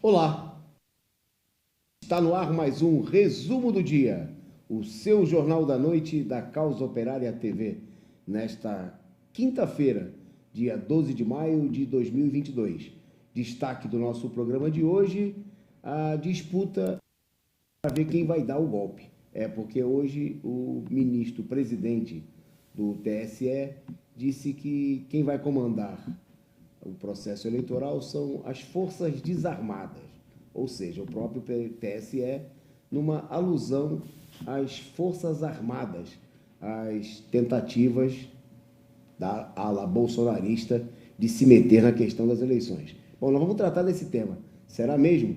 Olá, está no ar mais um Resumo do Dia, o seu Jornal da Noite da Causa Operária TV, nesta quinta-feira, dia 12 de maio de 2022. Destaque do nosso programa de hoje, a disputa para ver quem vai dar o golpe. Porque hoje o ministro-presidente do TSE disse que quem vai comandar o processo eleitoral são as Forças Desarmadas, ou seja, o próprio TSE, numa alusão às Forças Armadas, às tentativas da ala bolsonarista de se meter na questão das eleições. Bom, nós vamos tratar desse tema. Será mesmo?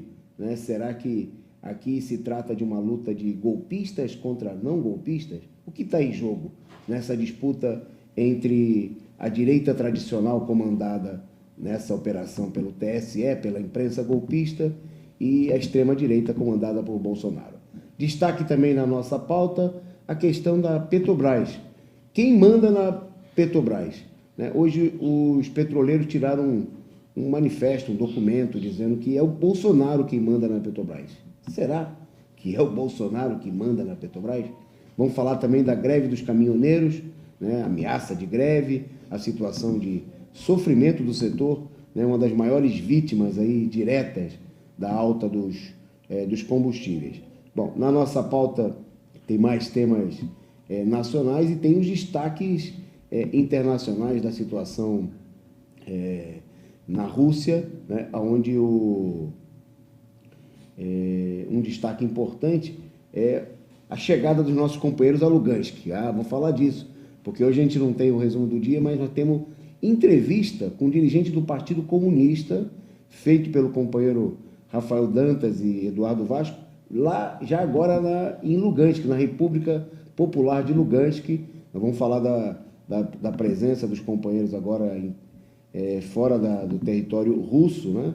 Será que aqui se trata de uma luta de golpistas contra não golpistas? O que está em jogo nessa disputa entre a direita tradicional comandada nessa operação pelo TSE, pela imprensa golpista, e a extrema-direita comandada por Bolsonaro? Destaque também na nossa pauta a questão da Petrobras. Quem manda na Petrobras? Hoje os petroleiros tiraram um manifesto, um documento, dizendo que é o Bolsonaro quem manda na Petrobras. Será que é o Bolsonaro que manda na Petrobras? Vamos falar também da greve dos caminhoneiros, ameaça de greve, a situação de sofrimento do setor, uma das maiores vítimas aí diretas da alta dos combustíveis. Bom, na nossa pauta tem mais temas nacionais e tem os destaques internacionais da situação na Rússia, onde um destaque importante é a chegada dos nossos companheiros a Lugansk. Vou falar disso, porque hoje a gente não tem o resumo do dia, mas nós temos entrevista com dirigente do Partido Comunista, feito pelo companheiro Rafael Dantas e Eduardo Vasco, lá já agora em Lugansk, na República Popular de Lugansk. Nós vamos falar da presença dos companheiros agora fora do território russo,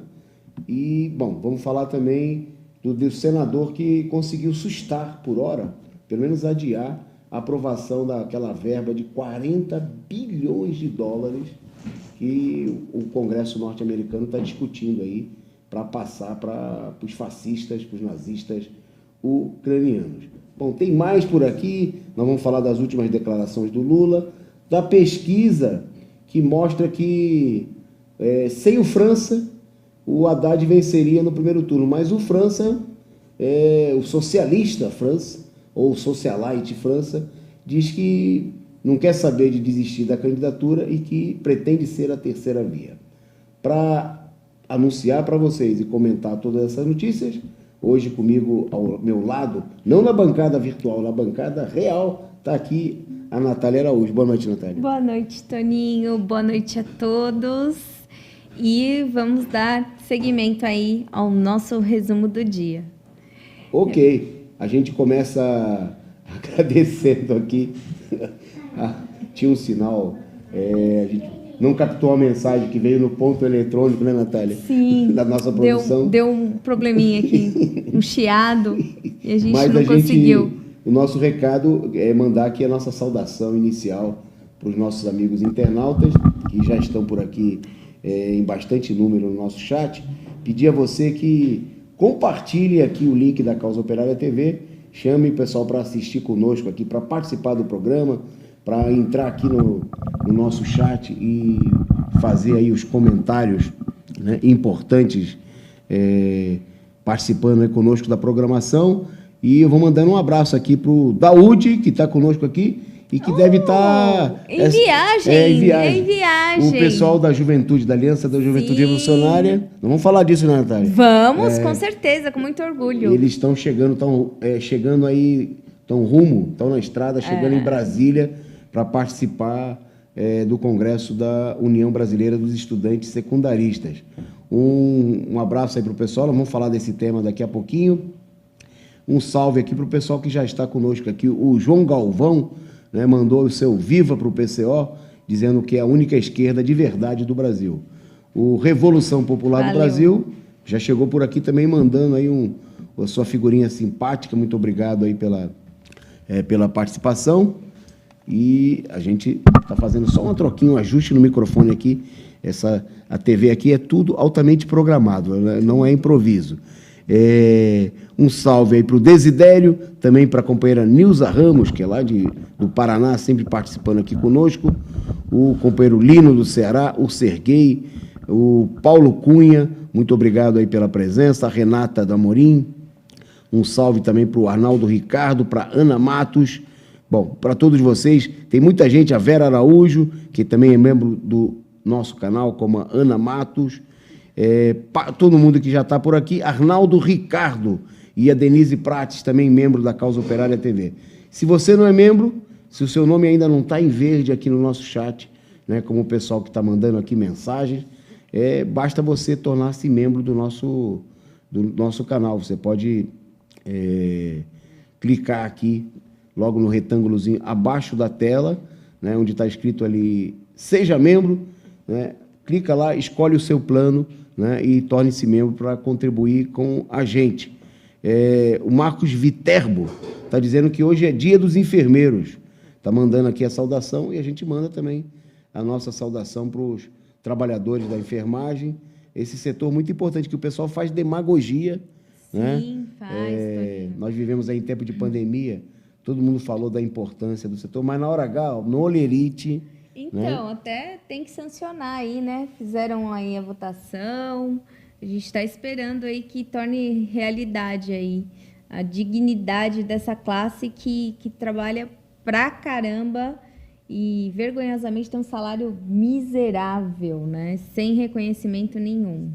E, bom, vamos falar também do senador que conseguiu sustar por hora, pelo menos adiar, a aprovação daquela verba de 40 bilhões de dólares que o Congresso norte-americano está discutindo aí para passar para os fascistas, para os nazistas ucranianos. Bom, tem mais por aqui. Nós vamos falar das últimas declarações do Lula, da pesquisa que mostra que sem o França, o Haddad venceria no primeiro turno, mas o França, o socialista França, ou socialite França, diz que não quer saber de desistir da candidatura e que pretende ser a terceira via. Para anunciar para vocês e comentar todas essas notícias, hoje comigo ao meu lado, não na bancada virtual, na bancada real, está aqui a Natália Araújo. Boa noite, Natália. Boa noite, Toninho. Boa noite a todos. E vamos dar seguimento aí ao nosso resumo do dia. Ok. A gente começa agradecendo aqui. Tinha um sinal, a gente não captou a mensagem que veio no ponto eletrônico, né, Natália? Sim. Da nossa produção. Deu um probleminha aqui, um chiado, e a gente não conseguiu. O nosso recado é mandar aqui a nossa saudação inicial para os nossos amigos internautas, que já estão por aqui em bastante número no nosso chat. Pedir a você que compartilhe aqui o link da Causa Operária TV, chame o pessoal para assistir conosco aqui, para participar do programa, para entrar aqui no nosso chat e fazer aí os comentários importantes, participando aí conosco da programação. E eu vou mandando um abraço aqui para o Daúde, que está conosco aqui, e que deve estar... Em viagem. O pessoal da Juventude, da Aliança da Juventude Revolucionária. Nós vamos falar disso, né, Natália? Vamos, com certeza, com muito orgulho. Eles estão chegando aí, estão na estrada, chegando em Brasília para participar do Congresso da União Brasileira dos Estudantes Secundaristas. Um abraço aí para o pessoal, nós vamos falar desse tema daqui a pouquinho. Um salve aqui para o pessoal que já está conosco aqui. O João Galvão, mandou o seu viva para o PCO, dizendo que é a única esquerda de verdade do Brasil. O Revolução Popular do Brasil já chegou por aqui também mandando aí a sua figurinha simpática. Muito obrigado aí pela participação. e a gente está fazendo só um troquinho, um ajuste no microfone aqui. A TV aqui é tudo altamente programado, não é improviso. Um salve aí para o Desidério, também para a companheira Nilza Ramos, que é lá do Paraná, sempre participando aqui conosco, o companheiro Lino do Ceará, o Serguei, o Paulo Cunha, muito obrigado aí pela presença, a Renata da Amorim, um salve também para o Arnaldo Ricardo, para Ana Matos. Bom, para todos vocês, tem muita gente, a Vera Araújo, que também é membro do nosso canal, como a Ana Matos, todo mundo que já está por aqui, Arnaldo Ricardo e a Denise Prates, também membro da Causa Operária TV. Se você não é membro, se o seu nome ainda não está em verde aqui no nosso chat, né, como o pessoal que está mandando aqui mensagens, basta você tornar-se membro do nosso canal. Você pode clicar aqui, logo no retângulozinho abaixo da tela, né, onde está escrito ali, seja membro, né, clica lá, escolhe o seu plano, né, e torne-se membro para contribuir com a gente. O Marcos Viterbo está dizendo que hoje é dia dos enfermeiros. Está mandando aqui a saudação e a gente manda também a nossa saudação para os trabalhadores da enfermagem, esse setor muito importante, que o pessoal faz demagogia. Sim, né? Faz. Nós vivemos aí em tempo de pandemia, todo mundo falou da importância do setor, mas na hora H, no Olerite... Então, né? Até tem que sancionar aí, né? Fizeram aí a votação, a gente está esperando aí que torne realidade aí a dignidade dessa classe que trabalha pra caramba e vergonhosamente tem um salário miserável, né? Sem reconhecimento nenhum.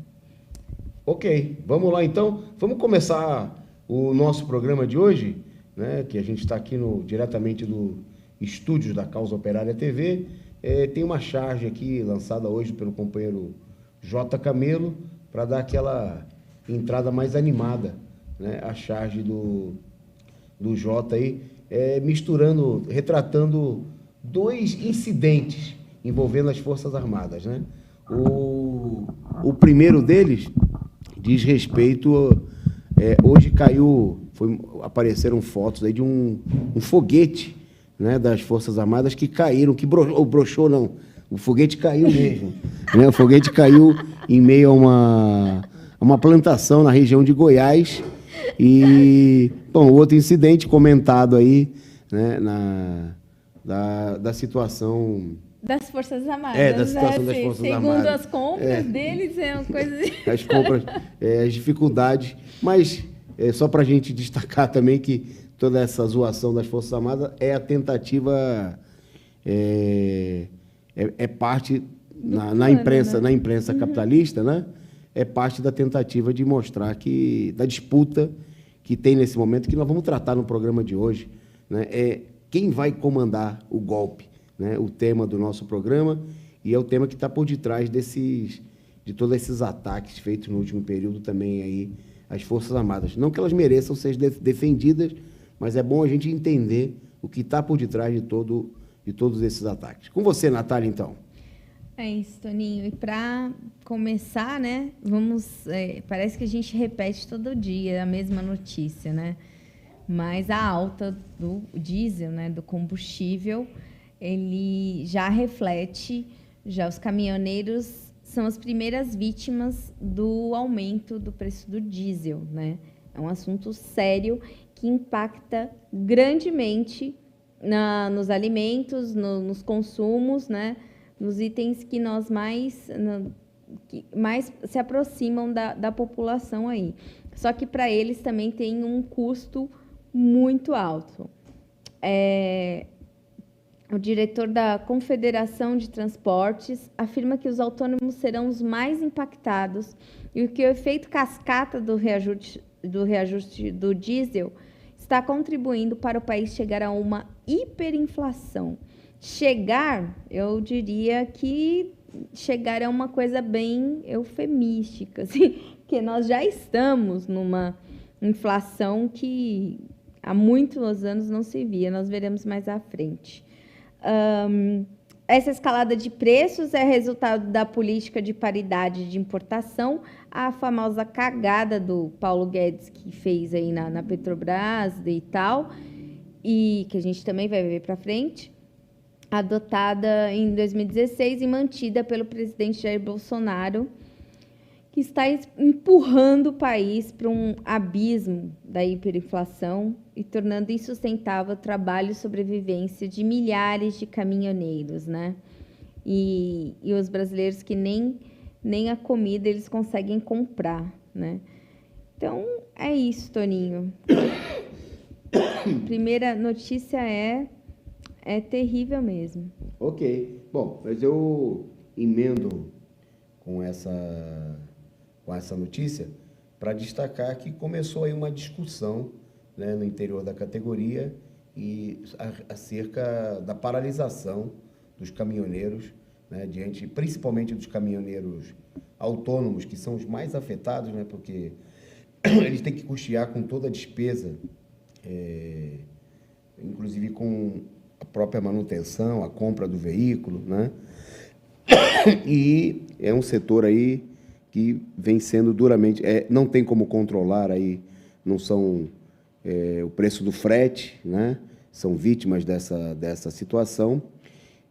Ok, vamos lá então. Vamos começar o nosso programa de hoje, né? Que a gente está aqui diretamente do estúdio da Causa Operária TV. Tem uma charge aqui lançada hoje pelo companheiro J. Camelo para dar aquela entrada mais animada, né? A charge do J aí, retratando 2 incidentes envolvendo as Forças Armadas, né? O primeiro deles diz respeito... hoje apareceram fotos aí de um foguete, né, das Forças Armadas que caíram, broxou não, o foguete caiu mesmo. Né? O foguete caiu em meio a uma plantação na região de Goiás. E, bom, outro incidente comentado aí, né, da situação... Das Forças Armadas. Da situação das Forças Armadas. Segundo as compras deles, é uma coisa... As compras, as dificuldades, mas só para a gente destacar também que toda essa zoação das Forças Armadas é a tentativa, parte na imprensa, né? Na imprensa capitalista, né? É parte da tentativa de mostrar da disputa que tem nesse momento, que nós vamos tratar no programa de hoje, né? Quem vai comandar o golpe, né? O tema do nosso programa, e é o tema que está por detrás de todos esses ataques feitos no último período também aí às Forças Armadas. Não que elas mereçam ser defendidas, mas é bom a gente entender o que está por detrás de todos esses ataques. Com você, Natália, então. É isso, Toninho. E para começar, né, parece que a gente repete todo dia a mesma notícia, né? Mas a alta do diesel, né, do combustível, ele já reflete, os caminhoneiros são as primeiras vítimas do aumento do preço do diesel, né? É um assunto sério que impacta grandemente nos alimentos, nos consumos, né? Nos itens que mais se aproximam da população aí. Só que para eles também tem um custo muito alto. O diretor da Confederação de Transportes afirma que os autônomos serão os mais impactados e que o efeito cascata do reajuste do diesel está contribuindo para o país chegar a uma hiperinflação. Eu diria que chegar é uma coisa bem eufemística, assim, porque nós já estamos numa inflação que há muitos anos não se via, nós veremos mais à frente. Essa escalada de preços é resultado da política de paridade de importação, a famosa cagada do Paulo Guedes que fez aí na Petrobras e tal, e que a gente também vai ver para frente. adotada em 2016 e mantida pelo presidente Jair Bolsonaro, que está empurrando o país para um abismo da hiperinflação e tornando insustentável o trabalho e sobrevivência de milhares de caminhoneiros, né? E os brasileiros que nem a comida eles conseguem comprar, né? Então, é isso, Toninho. Primeira notícia é terrível mesmo. Ok. Bom, mas eu emendo com essa notícia para destacar que começou aí uma discussão, né, no interior da categoria e acerca da paralisação dos caminhoneiros, né, principalmente dos caminhoneiros autônomos, que são os mais afetados, né, porque eles têm que custear com toda a despesa, inclusive com a própria manutenção, a compra do veículo, né? E é um setor aí que vem sendo duramente... não tem como controlar aí, não são o preço do frete, né? São vítimas dessa situação.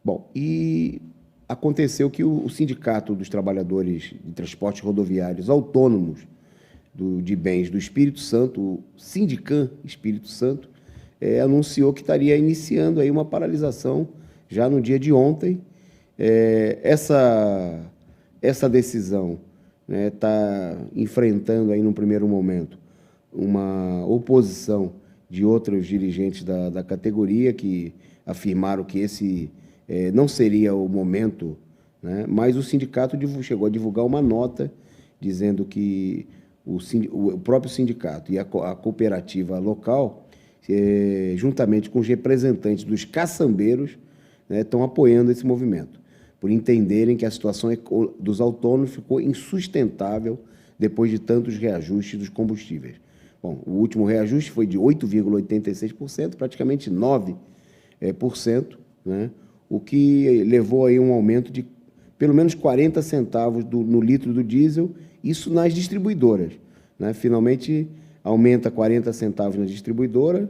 Bom, e aconteceu que o Sindicato dos Trabalhadores de Transportes Rodoviários Autônomos de Bens do Espírito Santo, o Sindicam Espírito Santo, anunciou que estaria iniciando aí uma paralisação já no dia de ontem. Essa decisão está enfrentando aí, num primeiro momento, uma oposição de outros dirigentes da categoria que afirmaram que esse não seria o momento, né? Mas o sindicato chegou a divulgar uma nota dizendo que o próprio sindicato e a cooperativa local, juntamente com os representantes dos caçambeiros, né, estão apoiando esse movimento, por entenderem que a situação dos autônomos ficou insustentável depois de tantos reajustes dos combustíveis. Bom, o último reajuste foi de 8,86%, praticamente 9%, né, o que levou aí um aumento de pelo menos 40 centavos no litro do diesel, isso nas distribuidoras, né? Finalmente, aumenta 40 centavos na distribuidora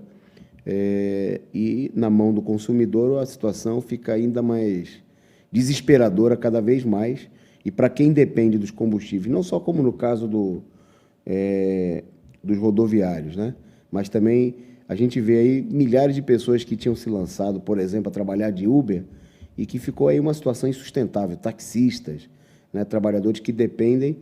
e na mão do consumidor a situação fica ainda mais desesperadora cada vez mais. E para quem depende dos combustíveis, não só como no caso dos rodoviários, né? Mas também a gente vê aí milhares de pessoas que tinham se lançado, por exemplo, a trabalhar de Uber e que ficou aí uma situação insustentável, taxistas, né? Trabalhadores que dependem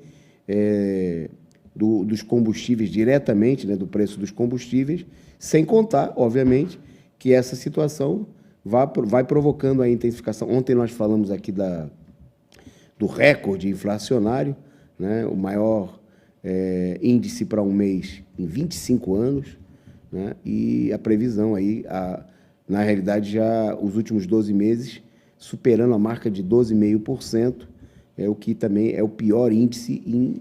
dos combustíveis diretamente, né? Do preço dos combustíveis, sem contar, obviamente, que essa situação vai provocando a intensificação. Ontem nós falamos aqui do recorde inflacionário, né? O maior índice para um mês em 25 anos, né? E a previsão aí, na realidade, já os últimos 12 meses, superando a marca de 12,5%, o que também é o pior índice em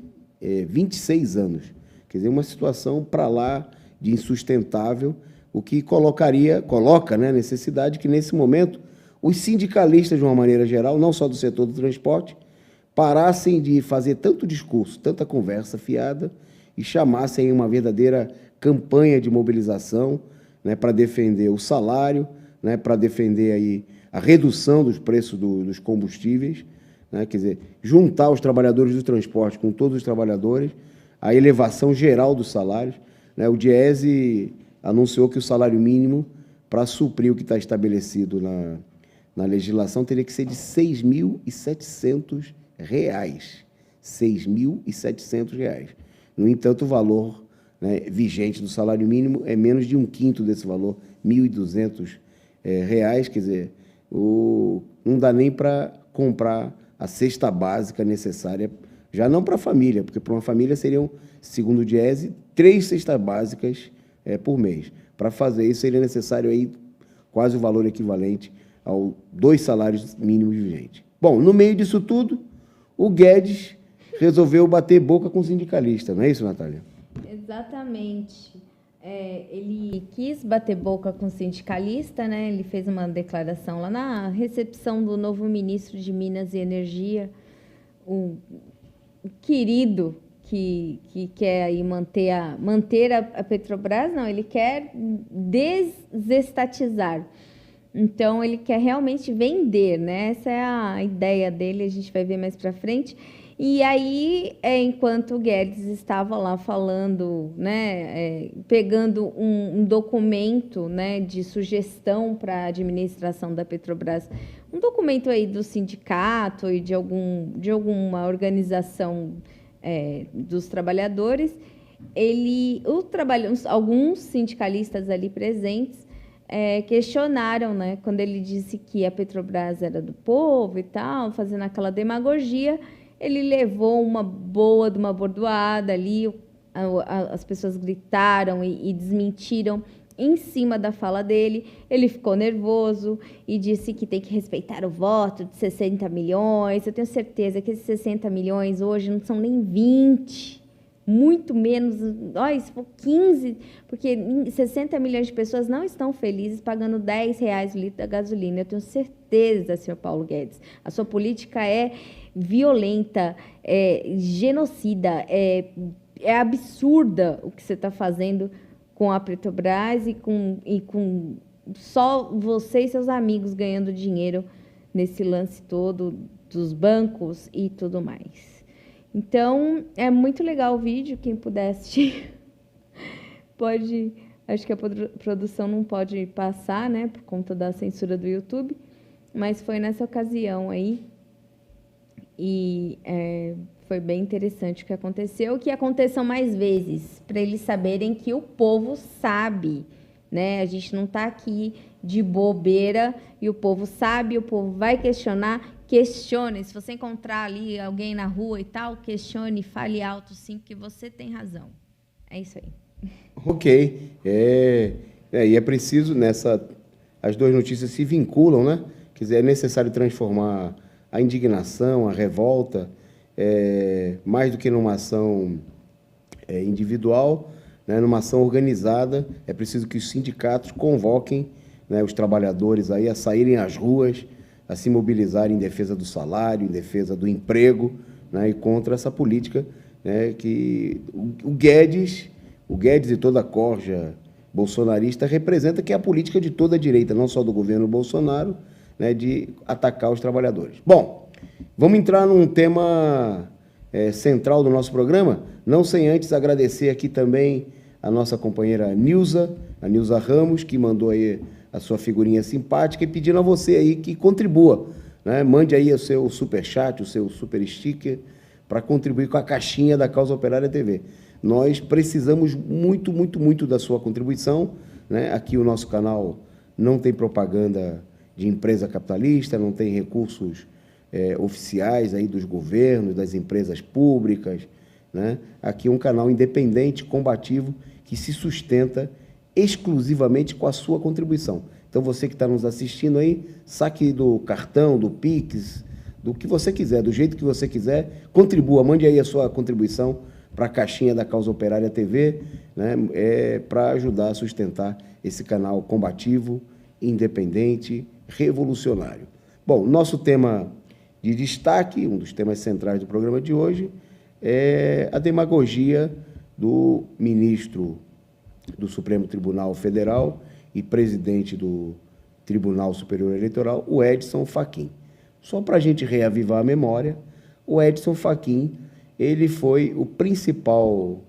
26 anos. Quer dizer, uma situação para lá de insustentável, o que coloca, né, a necessidade que, nesse momento, os sindicalistas, de uma maneira geral, não só do setor do transporte, parassem de fazer tanto discurso, tanta conversa fiada e chamassem uma verdadeira campanha de mobilização, né, para defender o salário, né, para defender aí a redução dos preços dos combustíveis, né, quer dizer, juntar os trabalhadores do transporte com todos os trabalhadores, a elevação geral dos salários, né. O Diese anunciou que o salário mínimo, para suprir o que está estabelecido na legislação, teria que ser de R$ 6.700. R$ 6.700. No entanto, o valor, né, vigente do salário mínimo é menos de 1/5 desse valor, R$ 1.200. Quer dizer, não dá nem para comprar a cesta básica necessária, já não para a família, porque para uma família seriam, segundo o Diese, 3 cestas básicas por mês. Para fazer isso, seria necessário aí quase o valor equivalente aos 2 salários mínimos vigentes. Bom, no meio disso tudo, o Guedes resolveu bater boca com o sindicalista, não é isso, Natália? Exatamente. Ele quis bater boca com o sindicalista, né? Ele fez uma declaração lá na recepção do novo ministro de Minas e Energia, o querido que quer aí manter a Petrobras. Não, ele quer desestatizar. Então, ele quer realmente vender, né? Essa é a ideia dele, a gente vai ver mais para frente. E aí, enquanto o Guedes estava lá falando, né, pegando um documento, né, de sugestão para a administração da Petrobras, um documento aí do sindicato e de alguma organização dos trabalhadores, alguns sindicalistas ali presentes questionaram, né, quando ele disse que a Petrobras era do povo e tal, fazendo aquela demagogia. Ele levou uma bordoada ali, as pessoas gritaram e desmentiram em cima da fala dele. Ele ficou nervoso e disse que tem que respeitar o voto de 60 milhões. Eu tenho certeza que esses 60 milhões hoje não são nem 20, muito menos, se for 15, porque 60 milhões de pessoas não estão felizes pagando R$10 o litro da gasolina. Eu tenho certeza, senhor Paulo Guedes, a sua política é violenta, genocida, é absurda o que você está fazendo com a Petrobras e com só você e seus amigos ganhando dinheiro nesse lance todo dos bancos e tudo mais. Então, é muito legal o vídeo, quem puder assistir pode, acho que a produção não pode passar, né, por conta da censura do YouTube, mas foi nessa ocasião aí e foi bem interessante o que aconteceu, que aconteçam mais vezes, para eles saberem que o povo sabe, né, a gente não está aqui de bobeira e o povo sabe, o povo vai questionar. Questione, se você encontrar ali alguém na rua e tal, questione, fale alto sim, porque você tem razão. É isso aí. Ok. E é preciso, as duas notícias se vinculam, né? Quer dizer, é necessário transformar a indignação, a revolta, mais do que numa ação individual, né, numa ação organizada. É preciso que os sindicatos convoquem, né, os trabalhadores aí a saírem às ruas, a se mobilizarem em defesa do salário, em defesa do emprego, né, e contra essa política, né, que o Guedes e toda a corja bolsonarista representa, que é a política de toda a direita, não só do governo Bolsonaro, né, de atacar os trabalhadores. Bom, vamos entrar num tema central do nosso programa, não sem antes agradecer aqui também a nossa companheira a Nilza Ramos, que mandou aí a sua figurinha simpática, e pedindo a você aí que contribua, né? Mande aí o seu superchat, o seu super sticker, para contribuir com a caixinha da Causa Operária TV. Nós precisamos muito, muito, muito da sua contribuição, né? Aqui o nosso canal não tem propaganda de empresa capitalista, não tem recursos oficiais aí dos governos, das empresas públicas, né? Aqui é um canal independente, combativo, que se sustenta exclusivamente com a sua contribuição. Então, você que está nos assistindo aí, saque do cartão, do Pix, do que você quiser, do jeito que você quiser, contribua, mande aí a sua contribuição para a caixinha da Causa Operária TV, né, para ajudar a sustentar esse canal combativo, independente, revolucionário. Bom, nosso tema de destaque, um dos temas centrais do programa de hoje, é a demagogia do ministro do Supremo Tribunal Federal e presidente do Tribunal Superior Eleitoral, o Edson Fachin. Só para a gente reavivar a memória, o Edson Fachin, ele foi o principal,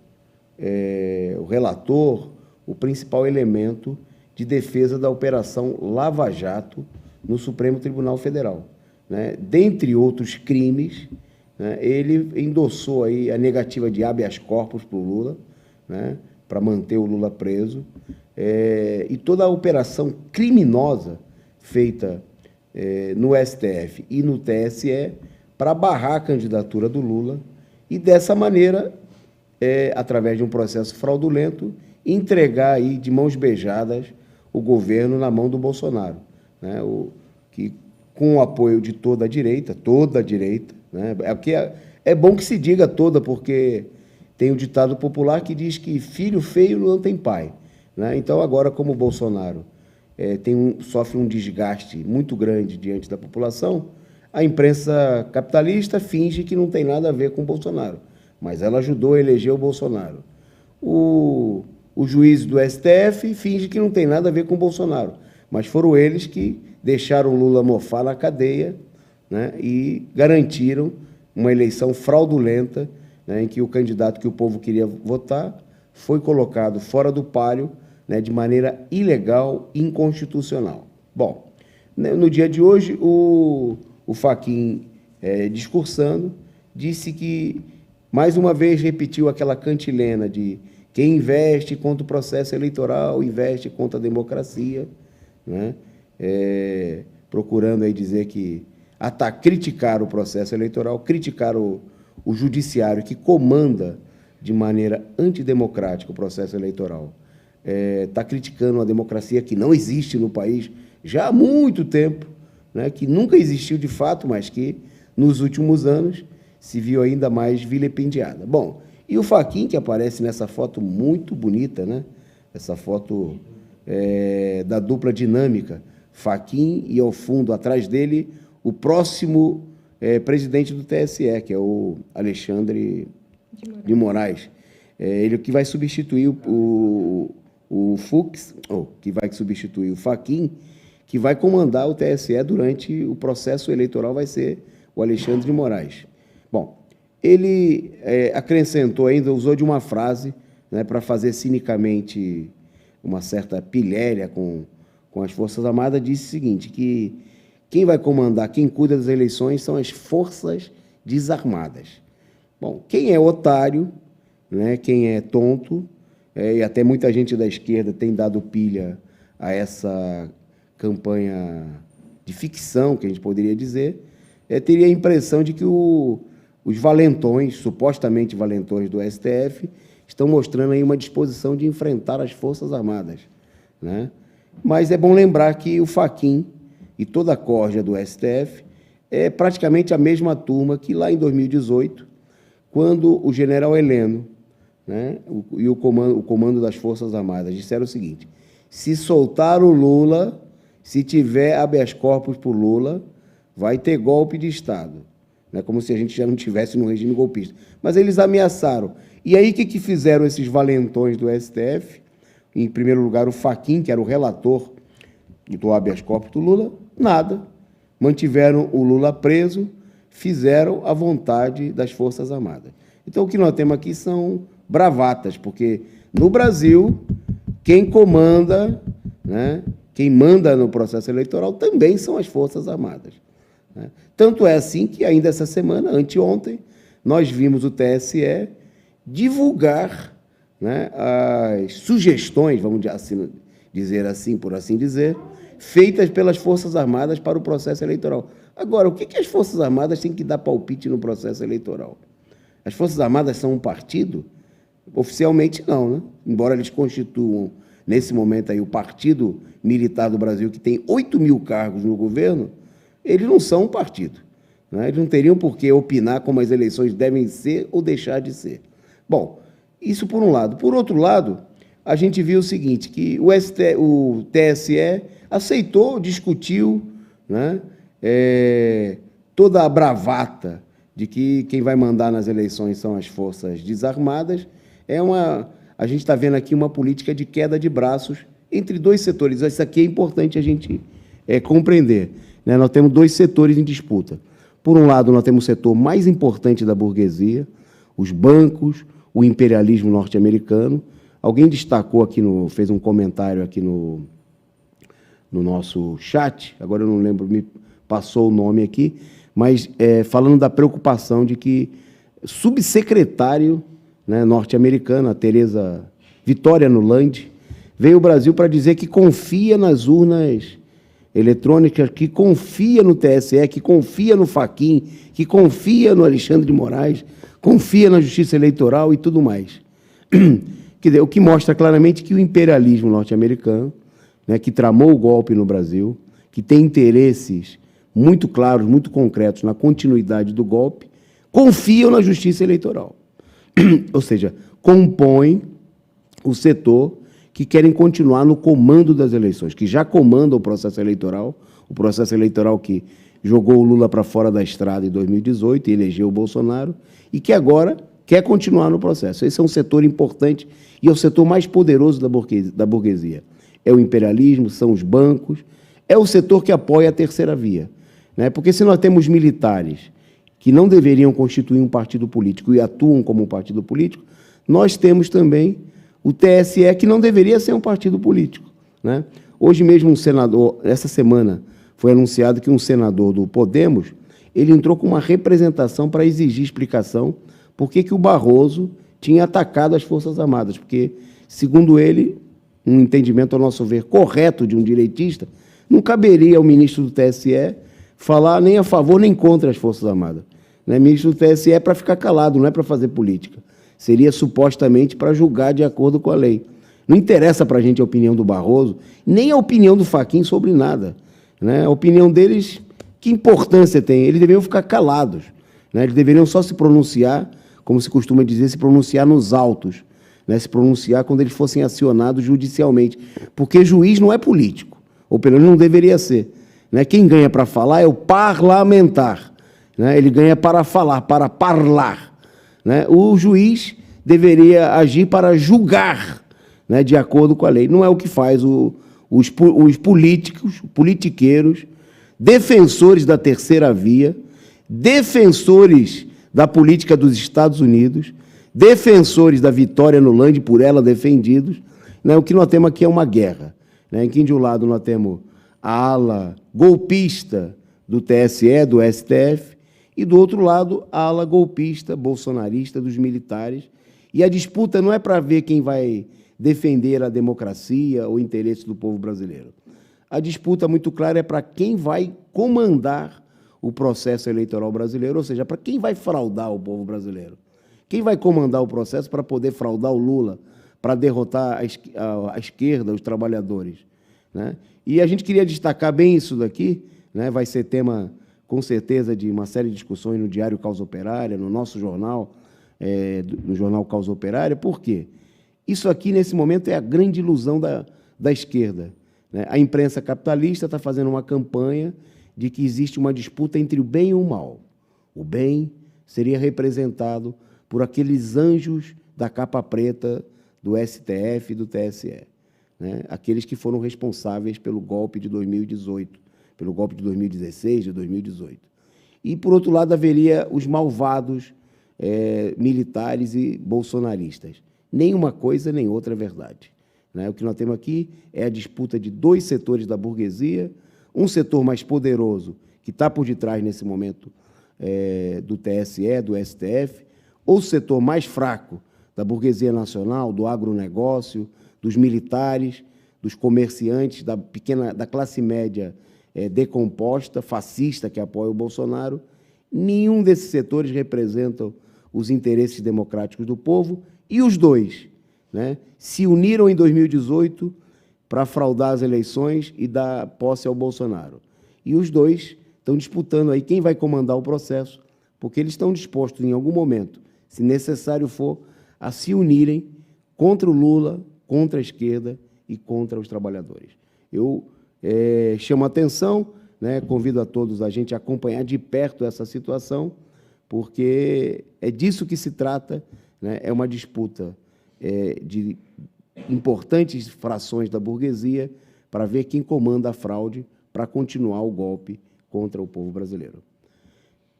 o relator, o principal elemento de defesa da Operação Lava Jato no Supremo Tribunal Federal, né? Dentre outros crimes, né, ele endossou aí a negativa de habeas corpus para o Lula, né, para manter o Lula preso, e toda a operação criminosa feita no STF e no TSE para barrar a candidatura do Lula e, dessa maneira, através de um processo fraudulento, entregar aí de mãos beijadas o governo na mão do Bolsonaro, né, que, com o apoio de toda a direita, né, é bom que se diga toda, porque tem o ditado popular que diz que filho feio não tem pai, né? Então, agora, como o Bolsonaro sofre um desgaste muito grande diante da população, a imprensa capitalista finge que não tem nada a ver com o Bolsonaro, mas ela ajudou a eleger o Bolsonaro. O juiz do STF finge que não tem nada a ver com o Bolsonaro, mas foram eles que deixaram Lula mofar na cadeia, né, e garantiram uma eleição fraudulenta, né, em que o candidato que o povo queria votar foi colocado fora do páreo, né, de maneira ilegal e inconstitucional. Bom, no dia de hoje, o Fachin, discursando, disse que, mais uma vez, repetiu aquela cantilena de quem investe contra o processo eleitoral, investe contra a democracia, né? Procurando aí dizer que criticar o processo eleitoral, criticar o judiciário que comanda de maneira antidemocrática o processo eleitoral, está criticando uma democracia que não existe no país já há muito tempo, né, que nunca existiu de fato, mas que, nos últimos anos, se viu ainda mais vilipendiada. Bom, e o Fachin, que aparece nessa foto muito bonita, né, essa foto da dupla dinâmica, Fachin e, ao fundo, atrás dele, o próximo presidente do TSE, que é o Alexandre de Moraes. Ele que vai substituir o Fux, que vai substituir o Fachin, que vai comandar o TSE durante o processo eleitoral, vai ser o Alexandre de Moraes. Bom, ele acrescentou ainda, usou de uma frase, né, para fazer cinicamente uma certa pilhéria com as Forças Armadas, disse o seguinte, que quem vai comandar, quem cuida das eleições são as Forças Desarmadas. Bom, quem é otário, né, quem é tonto, e até muita gente da esquerda tem dado pilha a essa campanha de ficção, que a gente poderia dizer, teria a impressão de que os valentões, supostamente valentões do STF, estão mostrando aí uma disposição de enfrentar as Forças Armadas, né? Mas é bom lembrar que o Fachin e toda a corja do STF é praticamente a mesma turma que lá em 2018, quando o general Heleno, né, e o comando das Forças Armadas disseram o seguinte: se soltar o Lula, se tiver habeas corpus por Lula, vai ter golpe de Estado. Né, como se a gente já não tivesse no regime golpista. Mas eles ameaçaram. E aí, o que fizeram esses valentões do STF? Em primeiro lugar, o Fachin, que era o relator do habeas corpus do Lula, nada. Mantiveram o Lula preso, fizeram a vontade das Forças Armadas. Então, o que nós temos aqui são bravatas, porque no Brasil, quem comanda, né, quem manda no processo eleitoral também são as Forças Armadas, né? Tanto é assim que ainda essa semana, anteontem, nós vimos o TSE divulgar, né, as sugestões, vamos dizer assim, por assim dizer, feitas pelas Forças Armadas para o processo eleitoral. Agora, o que as Forças Armadas têm que dar palpite no processo eleitoral? As Forças Armadas são um partido? Oficialmente não, né? Embora eles constituam, nesse momento aí, o Partido Militar do Brasil, que tem 8.000 cargos no governo, eles não são um partido, né? Eles não teriam por que opinar como as eleições devem ser ou deixar de ser. Bom, isso por um lado. Por outro lado, a gente viu o seguinte, que o TSE aceitou, discutiu, né, toda a bravata de que quem vai mandar nas eleições são as Forças Desarmadas. A gente está vendo aqui uma política de queda de braços entre dois setores. Isso aqui é importante a gente compreender, né? Nós temos dois setores em disputa. Por um lado, nós temos o setor mais importante da burguesia, os bancos, o imperialismo norte-americano. Alguém destacou aqui, fez um comentário aqui no nosso chat, agora eu não lembro, me passou o nome aqui, mas falando da preocupação de que subsecretário, né, norte-americano, a Tereza Vitória Nuland, veio ao Brasil para dizer que confia nas urnas eletrônicas, que confia no TSE, que confia no Fachin, que confia no Alexandre de Moraes, confia na Justiça Eleitoral e tudo mais. Quer dizer, o que mostra claramente que o imperialismo norte-americano, né, que tramou o golpe no Brasil, que tem interesses muito claros, muito concretos na continuidade do golpe, confiam na Justiça Eleitoral. Ou seja, compõem o setor que querem continuar no comando das eleições, que já comanda o processo eleitoral que jogou o Lula para fora da estrada em 2018 e elegeu o Bolsonaro, e que agora quer continuar no processo. Esse é um setor importante e é o setor mais poderoso da burguesia. é o imperialismo, são os bancos, é o setor que apoia a terceira via. Né? Porque se nós temos militares que não deveriam constituir um partido político e atuam como um partido político, nós temos também o TSE, que não deveria ser um partido político. Né? Hoje mesmo, um senador, essa semana, foi anunciado que um senador do Podemos, ele entrou com uma representação para exigir explicação por que o Barroso tinha atacado as Forças Armadas, porque, segundo ele, um entendimento, ao nosso ver, correto de um direitista, não caberia ao ministro do TSE falar nem a favor nem contra as Forças Armadas. Né? Ministro do TSE é para ficar calado, não é para fazer política. Seria supostamente para julgar de acordo com a lei. Não interessa para a gente a opinião do Barroso, nem a opinião do Fachin sobre nada. Né? A opinião deles, que importância tem? Eles deveriam ficar calados. Né? Eles deveriam só se pronunciar, como se costuma dizer, se pronunciar nos autos. Né? Se pronunciar quando eles fossem acionados judicialmente. Porque juiz não é político, ou pelo menos não deveria ser. Né? Quem ganha para falar é o parlamentar. Né? Ele ganha para falar, para parlar. Né? O juiz deveria agir para julgar, né, de acordo com a lei. Não é o que faz os políticos, politiqueiros, defensores da terceira via, defensores da política dos Estados Unidos, defensores da vitória no land, por ela defendidos. Né? O que nós temos aqui é uma guerra. Né? Em que, de um lado, nós temos a ala golpista do TSE, do STF, e, do outro lado, a ala golpista, bolsonarista, dos militares. E a disputa não é para ver quem vai defender a democracia ou o interesse do povo brasileiro. A disputa, muito clara, é para quem vai comandar o processo eleitoral brasileiro, ou seja, para quem vai fraudar o povo brasileiro. Quem vai comandar o processo para poder fraudar o Lula, para derrotar a esquerda, os trabalhadores. Né? E a gente queria destacar bem isso daqui, né? Vai ser tema, com certeza, de uma série de discussões no Diário Causa Operária, no nosso jornal, no jornal Causa Operária. Por quê? Isso aqui, nesse momento, é a grande ilusão da esquerda. Né? A imprensa capitalista está fazendo uma campanha de que existe uma disputa entre o bem e o mal. O bem seria representado por aqueles anjos da capa preta do STF e do TSE, né? Aqueles que foram responsáveis pelo golpe de 2018, pelo golpe de 2016, de 2018. E, por outro lado, haveria os malvados militares e bolsonaristas. Nem uma coisa, nem outra é verdade. Né? O que nós temos aqui é a disputa de dois setores da burguesia, um setor mais poderoso, que está por detrás, nesse momento, do TSE, do STF, ou o setor mais fraco da burguesia nacional, do agronegócio, dos militares, dos comerciantes, da classe média decomposta, fascista, que apoia o Bolsonaro. Nenhum desses setores representam os interesses democráticos do povo, e os dois, né, se uniram em 2018 para fraudar as eleições e dar posse ao Bolsonaro. E os dois estão disputando aí quem vai comandar o processo, porque eles estão dispostos, em algum momento, se necessário for, a se unirem contra o Lula, contra a esquerda e contra os trabalhadores. Eu chamo a atenção, né, convido a todos a gente a acompanhar de perto essa situação, porque é disso que se trata, né? É uma disputa de importantes frações da burguesia para ver quem comanda a fraude para continuar o golpe contra o povo brasileiro.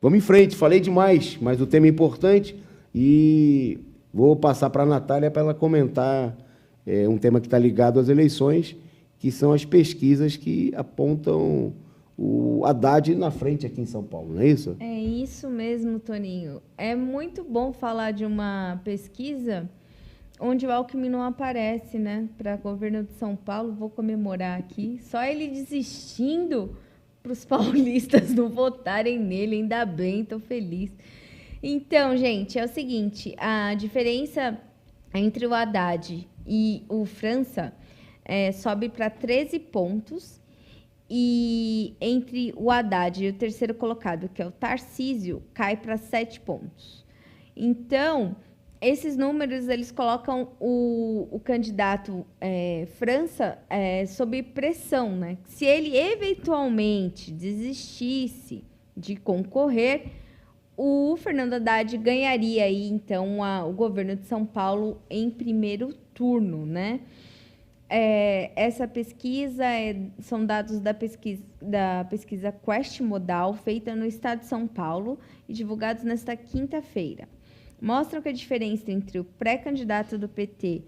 Vamos em frente, falei demais, mas o tema é importante e vou passar para a Natália para ela comentar um tema que está ligado às eleições, que são as pesquisas que apontam o Haddad na frente aqui em São Paulo, não é isso? É isso mesmo, Toninho. É muito bom falar de uma pesquisa onde o Alckmin não aparece, né? Para governo de São Paulo, vou comemorar aqui. Só ele desistindo para os paulistas não votarem nele, ainda bem, estou feliz. Então, gente, é o seguinte, a diferença entre o Haddad e o França sobe para 13 pontos, e entre o Haddad e o terceiro colocado, que é o Tarcísio, cai para 7 pontos. Então, esses números, eles colocam o candidato França sob pressão, né? Se ele eventualmente desistisse de concorrer, o Fernando Haddad ganharia aí, então, o governo de São Paulo em primeiro turno, né? Essa pesquisa são dados da pesquisa Quest Modal, feita no estado de São Paulo e divulgados nesta quinta-feira. Mostram que a diferença entre o pré-candidato do PT,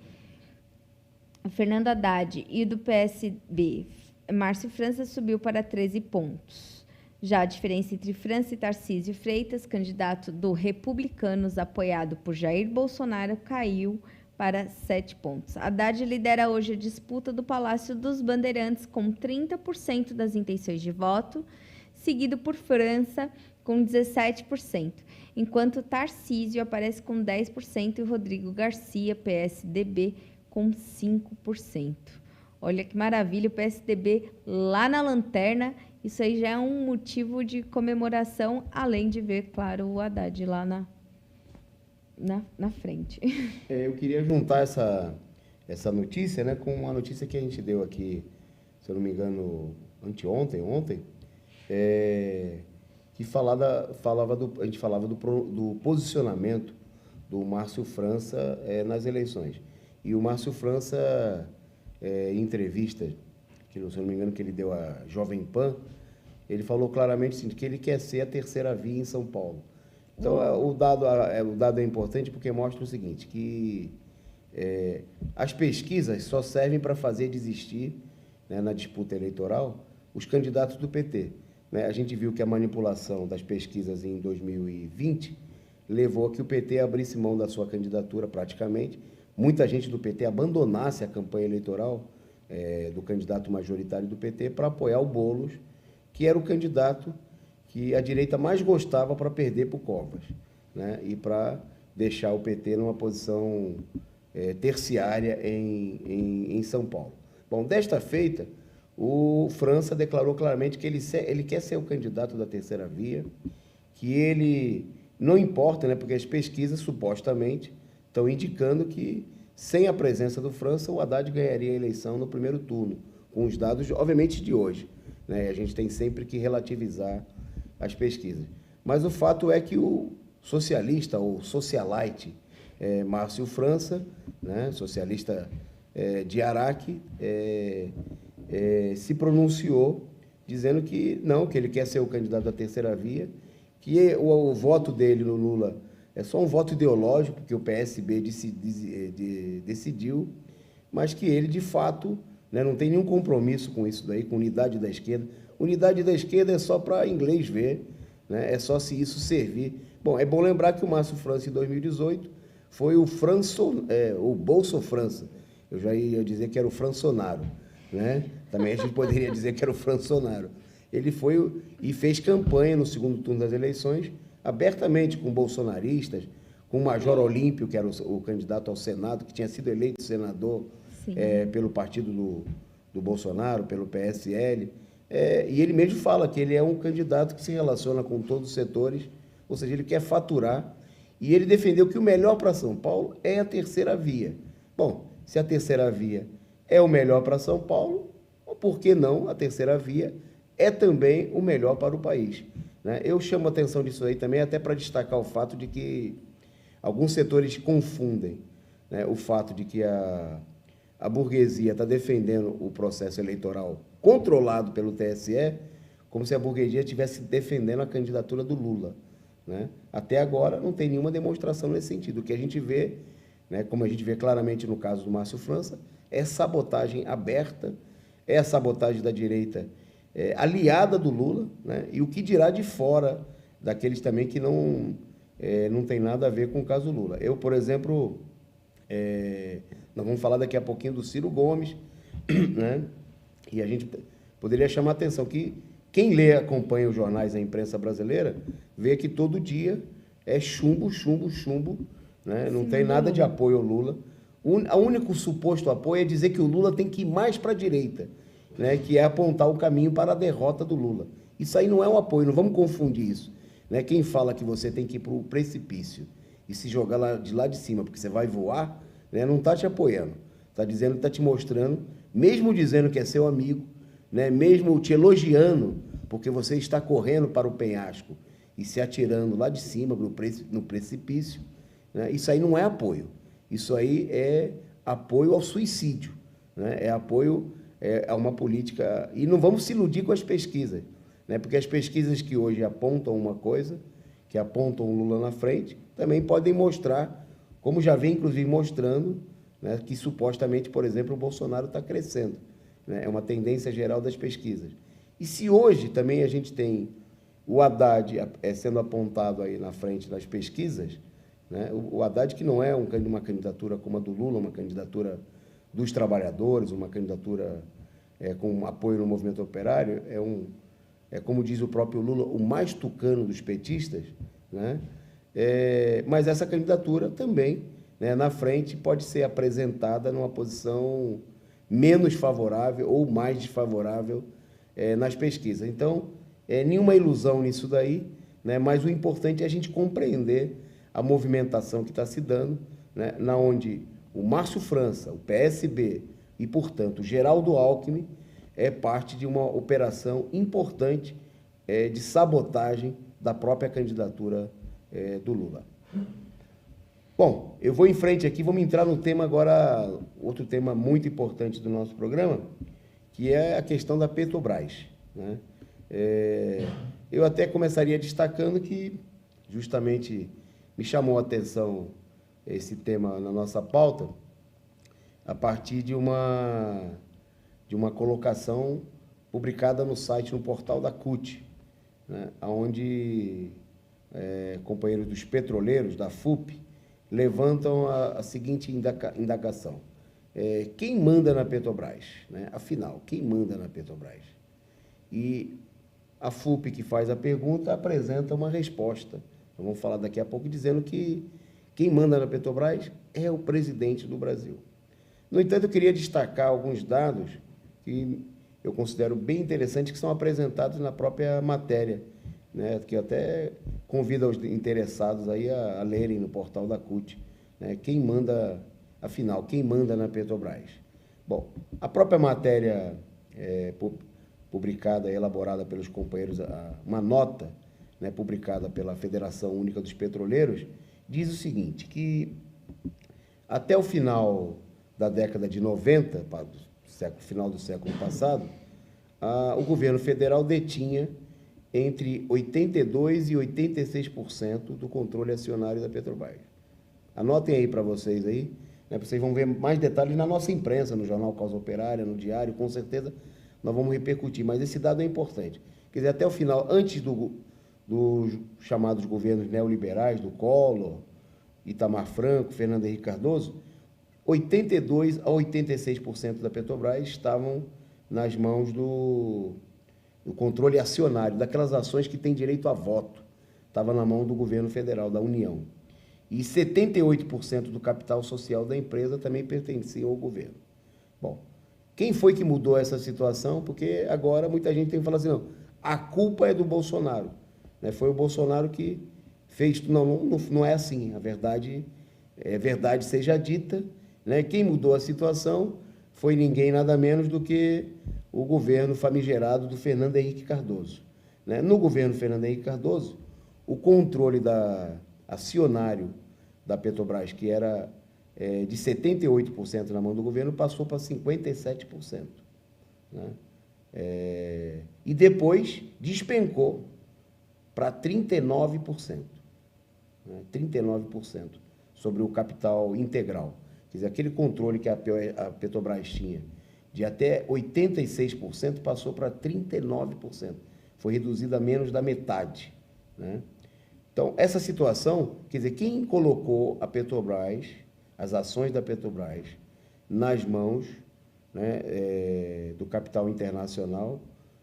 Fernando Haddad, e do PSB, Márcio França, subiu para 13 pontos. Já a diferença entre França e Tarcísio Freitas, candidato do Republicanos apoiado por Jair Bolsonaro, caiu para 7 pontos. Haddad lidera hoje a disputa do Palácio dos Bandeirantes com 30% das intenções de voto, seguido por França com 17%, enquanto Tarcísio aparece com 10% e Rodrigo Garcia, PSDB, com 5%. Olha que maravilha, o PSDB lá na lanterna. Isso aí já é um motivo de comemoração, além de ver, claro, o Haddad lá na frente. Eu queria juntar essa notícia, né, com uma notícia que a gente deu aqui, se eu não me engano, ontem, que a gente falava do posicionamento do Márcio França nas eleições. E o Márcio França, em entrevista, que, se eu não me engano, que ele deu à Jovem Pan, ele falou claramente assim, que ele quer ser a terceira via em São Paulo. Então, o dado é importante porque mostra o seguinte, que as pesquisas só servem para fazer desistir, né, na disputa eleitoral os candidatos do PT. Né? A gente viu que a manipulação das pesquisas em 2020 levou a que o PT abrisse mão da sua candidatura praticamente, muita gente do PT abandonasse a campanha eleitoral do candidato majoritário do PT para apoiar o Boulos, que era o candidato que a direita mais gostava para perder para o Covas, né? E para deixar o PT numa posição terciária em São Paulo. Bom, desta feita, o França declarou claramente que ele quer ser o candidato da terceira via, que ele não importa, né? Porque as pesquisas supostamente estão indicando que, sem a presença do França, o Haddad ganharia a eleição no primeiro turno, com os dados, obviamente, de hoje, né? A gente tem sempre que relativizar as pesquisas. Mas o fato é que o socialista, ou socialite, Márcio França, né? Socialista de Araque, se pronunciou dizendo que não, que ele quer ser o candidato da terceira via, que o voto dele no Lula é só um voto ideológico, que o PSB decidiu, mas que ele, de fato, né, não tem nenhum compromisso com isso daí, com unidade da esquerda. Unidade da esquerda é só para inglês ver, né, é só se isso servir. Bom, é bom lembrar que o Márcio França, em 2018, foi o Bolso França. Eu já ia dizer que era o Françonaro, né? Também a gente poderia dizer que era o Françonaro. Ele foi e fez campanha no segundo turno das eleições, abertamente com bolsonaristas, com o Major Olímpio, que era o candidato ao Senado, que tinha sido eleito senador pelo partido do Bolsonaro, pelo PSL. E ele mesmo fala que ele é um candidato que se relaciona com todos os setores, ou seja, ele quer faturar, e ele defendeu que o melhor para São Paulo é a terceira via. Bom, se a terceira via é o melhor para São Paulo, por que não a terceira via é também o melhor para o país, né? Eu chamo a atenção disso aí também, até para destacar o fato de que alguns setores confundem, né, o fato de que a burguesia está defendendo o processo eleitoral controlado pelo TSE, como se a burguesia estivesse defendendo a candidatura do Lula, né? Até agora não tem nenhuma demonstração nesse sentido. O que a gente vê, né, como a gente vê claramente no caso do Márcio França, é sabotagem aberta, é a sabotagem da direita aliada do Lula, né? E o que dirá de fora daqueles também que não tem nada a ver com o caso Lula. Eu, por exemplo, nós vamos falar daqui a pouquinho do Ciro Gomes, né? E a gente poderia chamar a atenção que quem acompanha os jornais, a imprensa brasileira, vê que todo dia é chumbo, chumbo, chumbo, né? Não tem nada de apoio ao Lula. O único suposto apoio é dizer que o Lula tem que ir mais para a direita, né? Que é apontar o caminho para a derrota do Lula. Isso aí não é um apoio, não vamos confundir isso, né? Quem fala que você tem que ir para o precipício e se jogar de lá de cima porque você vai voar, né? Não está te apoiando, está te mostrando, mesmo dizendo que é seu amigo, né? Mesmo te elogiando, porque você está correndo para o penhasco e se atirando lá de cima no precipício, né? Isso aí não é apoio, isso aí é apoio ao suicídio, né? É apoio a uma política... E não vamos se iludir com as pesquisas, né? Porque as pesquisas que hoje apontam uma coisa, que apontam o Lula na frente, também podem mostrar, como já vem, inclusive, mostrando, né, que supostamente, por exemplo, o Bolsonaro está crescendo, né? É uma tendência geral das pesquisas. E se hoje também a gente tem o Haddad sendo apontado aí na frente das pesquisas, né? O Haddad, que não é uma candidatura como a do Lula, uma candidatura dos trabalhadores, uma candidatura com apoio no movimento operário, como diz o próprio Lula, o mais tucano dos petistas, né? Mas essa candidatura também, né, na frente, pode ser apresentada numa posição menos favorável ou mais desfavorável nas pesquisas. Então, nenhuma ilusão nisso daí, né, mas o importante é a gente compreender a movimentação que está se dando, né, na onde o Márcio França, o PSB e, portanto, o Geraldo Alckmin é parte de uma operação importante de sabotagem da própria candidatura do Lula. Bom, eu vou em frente aqui, vamos entrar no tema agora, outro tema muito importante do nosso programa, que é a questão da Petrobras, né? Eu até começaria destacando que justamente me chamou a atenção esse tema na nossa pauta a partir de uma colocação publicada no site, no portal da CUT, né, onde companheiros dos petroleiros, da FUP, levantam a seguinte indagação. Quem manda na Petrobras? Né? Afinal, quem manda na Petrobras? E a FUP, que faz a pergunta, apresenta uma resposta. Então, vamos falar daqui a pouco, dizendo que quem manda na Petrobras é o presidente do Brasil. No entanto, eu queria destacar alguns dados que eu considero bem interessantes, que são apresentados na própria matéria, né, que eu até convido os interessados aí a lerem no portal da CUT, né, quem manda, afinal, quem manda na Petrobras. Bom, a própria matéria publicada, elaborada pelos companheiros, uma nota, né, publicada pela Federação Única dos Petroleiros, diz o seguinte, que até o final da década de 90, final do século passado, o governo federal detinha entre 82% e 86% do controle acionário da Petrobras. Anotem aí para vocês aí, né, vocês vão ver mais detalhes na nossa imprensa, no jornal Causa Operária, no Diário, com certeza nós vamos repercutir, mas esse dado é importante. Quer dizer, até o final, antes dos chamados governos neoliberais, do Collor, Itamar Franco, Fernando Henrique Cardoso, 82% a 86% da Petrobras estavam nas mãos do controle acionário, daquelas ações que têm direito a voto. Estava na mão do governo federal, da União. E 78% do capital social da empresa também pertencia ao governo. Bom, quem foi que mudou essa situação? Porque agora muita gente tem que falar assim, não, a culpa é do Bolsonaro, né? Foi o Bolsonaro que fez... Não é assim, a verdade seja dita, né? Quem mudou a situação foi ninguém nada menos do que o governo famigerado do Fernando Henrique Cardoso, né? No governo Fernando Henrique Cardoso, o controle acionário da Petrobras, que era de 78% na mão do governo, passou para 57%. Né? E depois despencou para 39%. Né? 39% sobre o capital integral. Quer dizer, aquele controle que a Petrobras tinha de até 86% passou para 39%. Foi reduzido a menos da metade. Né? Então, essa situação, quer dizer, quem colocou a Petrobras, as ações da Petrobras, nas mãos, né, do capital internacional,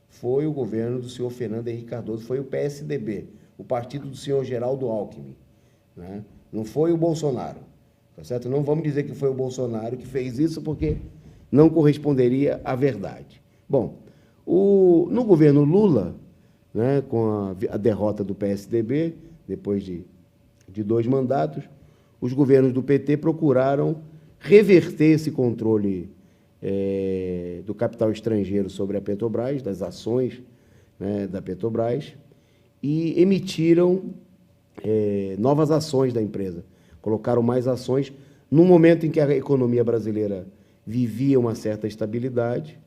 foi o governo do senhor Fernando Henrique Cardoso, foi o PSDB, o partido do senhor Geraldo Alckmin. Né? Não foi o Bolsonaro. Tá certo? Não vamos dizer que foi o Bolsonaro que fez isso, porque não corresponderia à verdade. Bom, no governo Lula, né, com a derrota do PSDB, depois de 2 mandatos, os governos do PT procuraram reverter esse controle do capital estrangeiro sobre a Petrobras, das ações, né, da Petrobras, e emitiram novas ações da empresa. Colocaram mais ações, no momento em que a economia brasileira vivia uma certa estabilidade,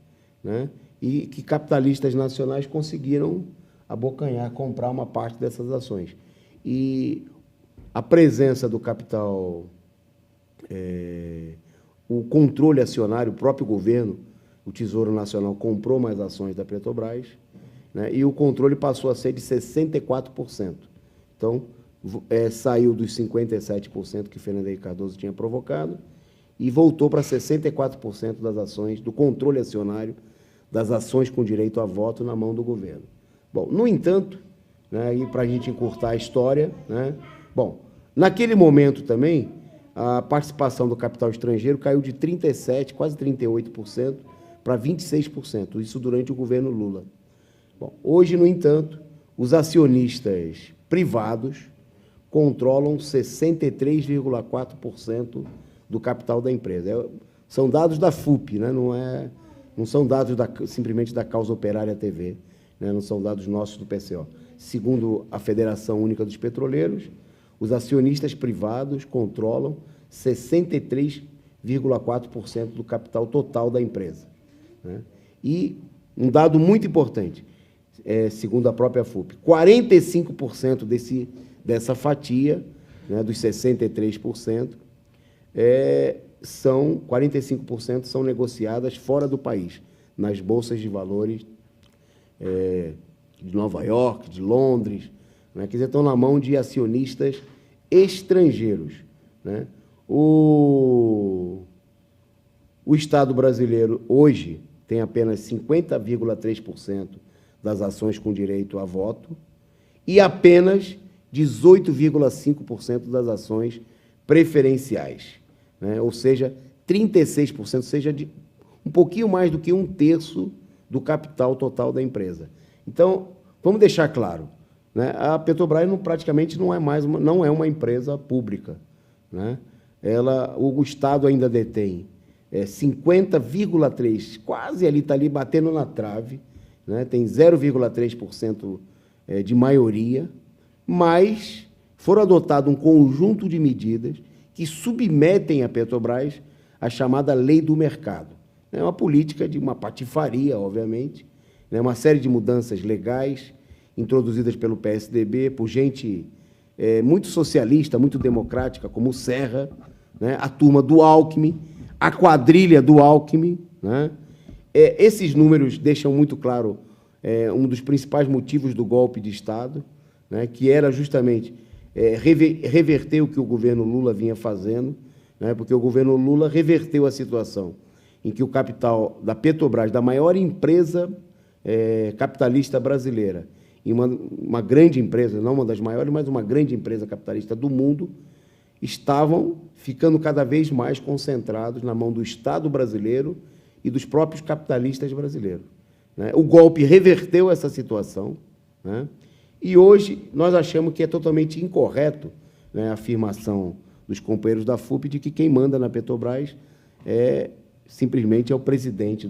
né? E que capitalistas nacionais conseguiram abocanhar, comprar uma parte dessas ações. E a presença do capital, o controle acionário, o próprio governo, o Tesouro Nacional comprou mais ações da Petrobras, né? E o controle passou a ser de 64%. Então, saiu dos 57% que Fernando Henrique Cardoso tinha provocado e voltou para 64% das ações, do controle acionário das ações com direito a voto na mão do governo. Bom, no entanto, né, e para a gente encurtar a história, né, bom, naquele momento também, a participação do capital estrangeiro caiu de 37%, quase 38%, para 26%, isso durante o governo Lula. Bom, hoje, no entanto, os acionistas privados controlam 63,4% do capital da empresa. São dados da FUP, né? Não são dados simplesmente da Causa Operária TV, né? Não são dados nossos do PCO. Segundo a Federação Única dos Petroleiros, os acionistas privados controlam 63,4% do capital total da empresa, né? E um dado muito importante, segundo a própria FUP, 45% dessa fatia, né, dos 63%, 45% são negociadas fora do país, nas bolsas de valores de Nova York, de Londres, né? Quer dizer, estão na mão de acionistas estrangeiros, né? O Estado brasileiro, hoje, tem apenas 50,3% das ações com direito a voto e apenas 18,5% das ações preferenciais, né? Ou seja, 36%, ou seja, um pouquinho mais do que 1/3 do capital total da empresa. Então, vamos deixar claro, né? A Petrobras praticamente não é uma empresa pública, né? O Estado ainda detém 50,3%, quase ali, está ali batendo na trave, né? Tem 0,3% de maioria, mas foram adotado um conjunto de medidas que submetem a Petrobras à chamada lei do mercado. É uma política de uma patifaria, obviamente, né? Uma série de mudanças legais introduzidas pelo PSDB, por gente muito socialista, muito democrática, como o Serra, né? A turma do Alckmin, a quadrilha do Alckmin, né? Esses números deixam muito claro um dos principais motivos do golpe de Estado, né? Que era justamente reverter o que o governo Lula vinha fazendo, né? Porque o governo Lula reverteu a situação em que o capital da Petrobras, da maior empresa capitalista brasileira, em uma grande empresa, não uma das maiores, mas uma grande empresa capitalista do mundo, estavam ficando cada vez mais concentrados na mão do Estado brasileiro e dos próprios capitalistas brasileiros, né? O golpe reverteu essa situação, né? E hoje nós achamos que é totalmente incorreto, né, a afirmação dos companheiros da FUP de que quem manda na Petrobras simplesmente é o presidente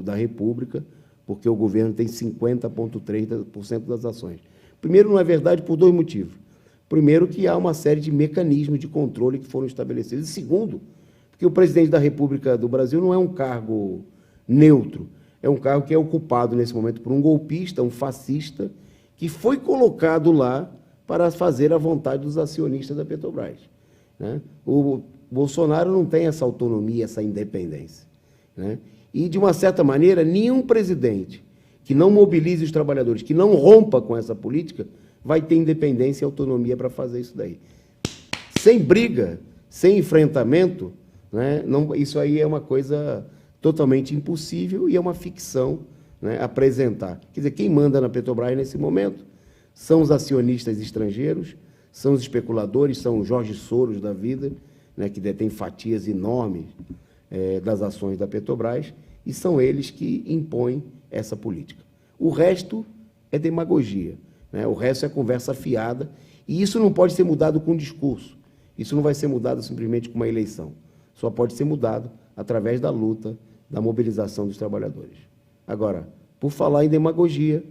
da República, porque o governo tem 50,3% das ações. Primeiro, não é verdade por dois motivos. Primeiro, que há uma série de mecanismos de controle que foram estabelecidos. E segundo, porque o presidente da República do Brasil não é um cargo neutro, é um cargo que é ocupado nesse momento por um golpista, um fascista, que foi colocado lá para fazer a vontade dos acionistas da Petrobras, né? O Bolsonaro não tem essa autonomia, essa independência, né? E, de uma certa maneira, nenhum presidente que não mobilize os trabalhadores, que não rompa com essa política, vai ter independência e autonomia para fazer isso daí. Sem briga, sem enfrentamento, né? Isso aí é uma coisa totalmente impossível e é uma ficção, né, apresentar. Quer dizer, quem manda na Petrobras nesse momento são os acionistas estrangeiros, são os especuladores, são os Jorge Soros da vida, né, que detêm fatias enormes das ações da Petrobras, e são eles que impõem essa política. O resto é demagogia, né? O resto é conversa fiada, e isso não pode ser mudado com discurso, isso não vai ser mudado simplesmente com uma eleição, só pode ser mudado através da luta, da mobilização dos trabalhadores. Agora, por falar em demagogia,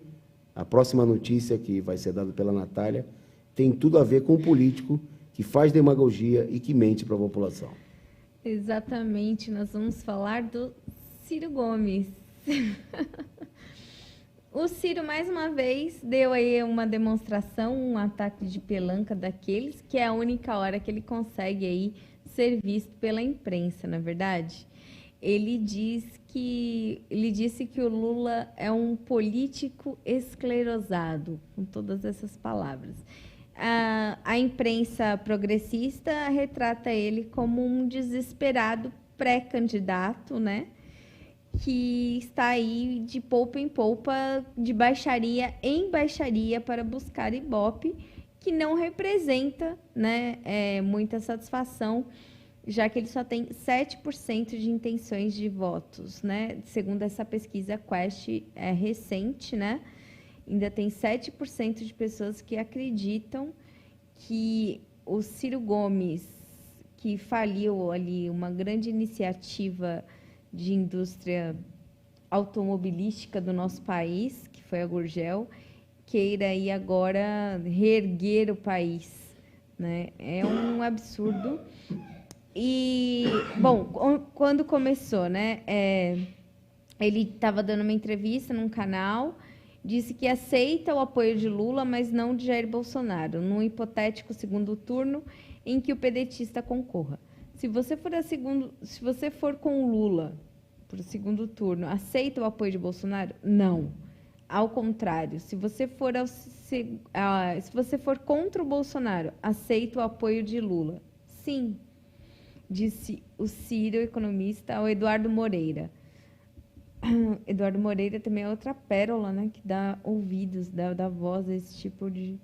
a próxima notícia que vai ser dada pela Natália tem tudo a ver com um político que faz demagogia e que mente para a população. Exatamente, nós vamos falar do Ciro Gomes. O Ciro, mais uma vez, deu aí uma demonstração, um ataque de pelanca daqueles, que é a única hora que ele consegue aí ser visto pela imprensa, na verdade. Ele disse que o Lula é um político esclerosado, com todas essas palavras. A imprensa progressista retrata ele como um desesperado pré-candidato, né? Que está aí de poupa em poupa, de baixaria em baixaria para buscar Ibope, que não representa, né, muita satisfação, já que ele só tem 7% de intenções de votos, né? Segundo essa pesquisa Quest, recente, né? Ainda tem 7% de pessoas que acreditam que o Ciro Gomes, que faliu ali uma grande iniciativa de indústria automobilística do nosso país, que foi a Gurgel, queira aí agora reerguer o país, né? É um absurdo. E, bom, quando começou, né? Ele estava dando uma entrevista num canal, disse que aceita o apoio de Lula, mas não de Jair Bolsonaro, num hipotético segundo turno em que o pedetista concorra. Se você for com o Lula para o segundo turno, aceita o apoio de Bolsonaro? Não. Ao contrário, se você for contra o Bolsonaro, aceita o apoio de Lula? Sim, disse o Ciro, economista, ao Eduardo Moreira. Eduardo Moreira também é outra pérola, né, que dá ouvidos, dá voz a esse tipo de...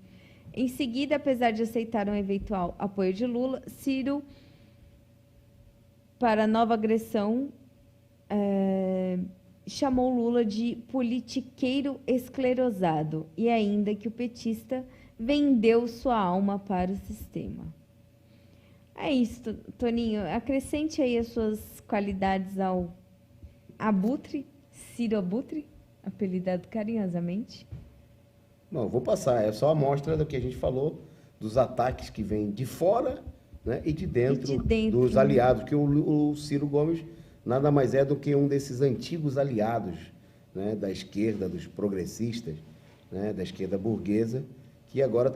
Em seguida, apesar de aceitar um eventual apoio de Lula, Ciro, para nova agressão, chamou Lula de politiqueiro esclerosado e ainda que o petista vendeu sua alma para o sistema. É isso, Toninho. Acrescente aí as suas qualidades ao Abutre, Ciro Abutre, apelidado carinhosamente. Não, vou passar. É só a amostra do que a gente falou, dos ataques que vêm de fora, né, e de dentro dos aliados, que o Ciro Gomes nada mais é do que um desses antigos aliados, né, da esquerda, dos progressistas, né, da esquerda burguesa, que agora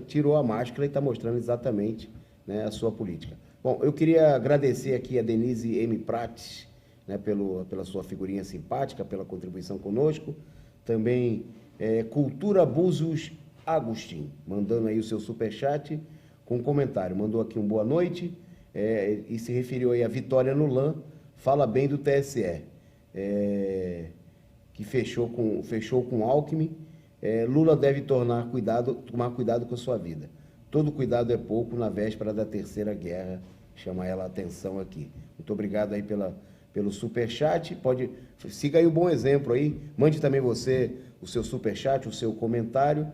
tirou a máscara e está mostrando exatamente, né, a sua política. Bom, eu queria agradecer aqui a Denise M. Prates, né, pela sua figurinha simpática, pela contribuição conosco. Também Cultura Búzios Agostinho, mandando aí o seu superchat com um comentário. Mandou aqui um boa noite e se referiu aí à vitória no LAN. Fala bem do TSE, que fechou com Alckmin. Lula deve tomar cuidado com a sua vida. Todo cuidado é pouco na véspera da terceira guerra, chama ela a atenção aqui. Muito obrigado aí pelo superchat. Siga aí o bom exemplo aí, mande também você o seu superchat, o seu comentário.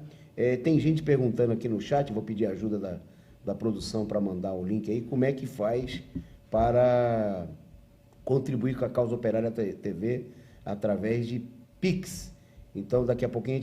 Tem gente perguntando aqui no chat, vou pedir ajuda da produção para mandar o link aí, como é que faz para contribuir com a Causa Operária TV através de Pix. Então, daqui a pouquinho,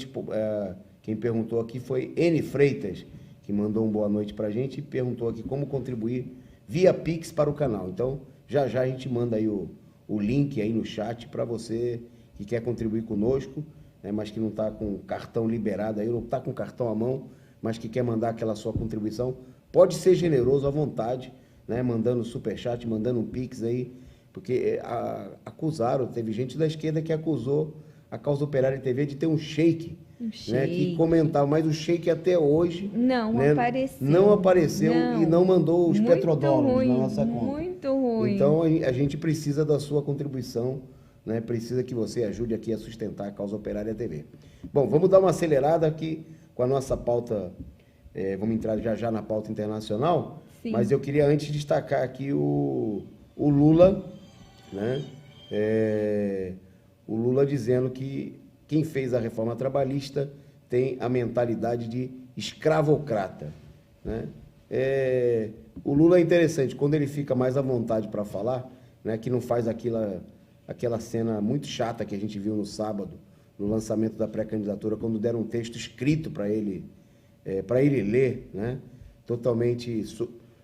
quem perguntou aqui foi N. Freitas, que mandou uma boa noite para a gente e perguntou aqui como contribuir via Pix para o canal. Então, já a gente manda aí o link aí no chat para você que quer contribuir conosco, né, mas que não está com cartão liberado aí, não está com cartão à mão, mas que quer mandar aquela sua contribuição. Pode ser generoso à vontade, né, mandando superchat, mandando um Pix aí, porque teve gente da esquerda que acusou a Causa Operária TV de ter um shake, né, que comentava, mas o shake até hoje não apareceu e não mandou os petrodólares na nossa conta. Muito ruim. Então a gente precisa da sua contribuição, né, precisa que você ajude aqui a sustentar a Causa Operária TV. Bom, vamos dar uma acelerada aqui com a nossa pauta, vamos entrar já na pauta internacional. Sim. Mas eu queria antes destacar aqui o Lula, né? O Lula dizendo que quem fez a reforma trabalhista tem a mentalidade de escravocrata, né? O Lula é interessante, quando ele fica mais à vontade para falar, né, que não faz aquela cena muito chata que a gente viu no sábado, no lançamento da pré-candidatura, quando deram um texto escrito para ele ler, né, totalmente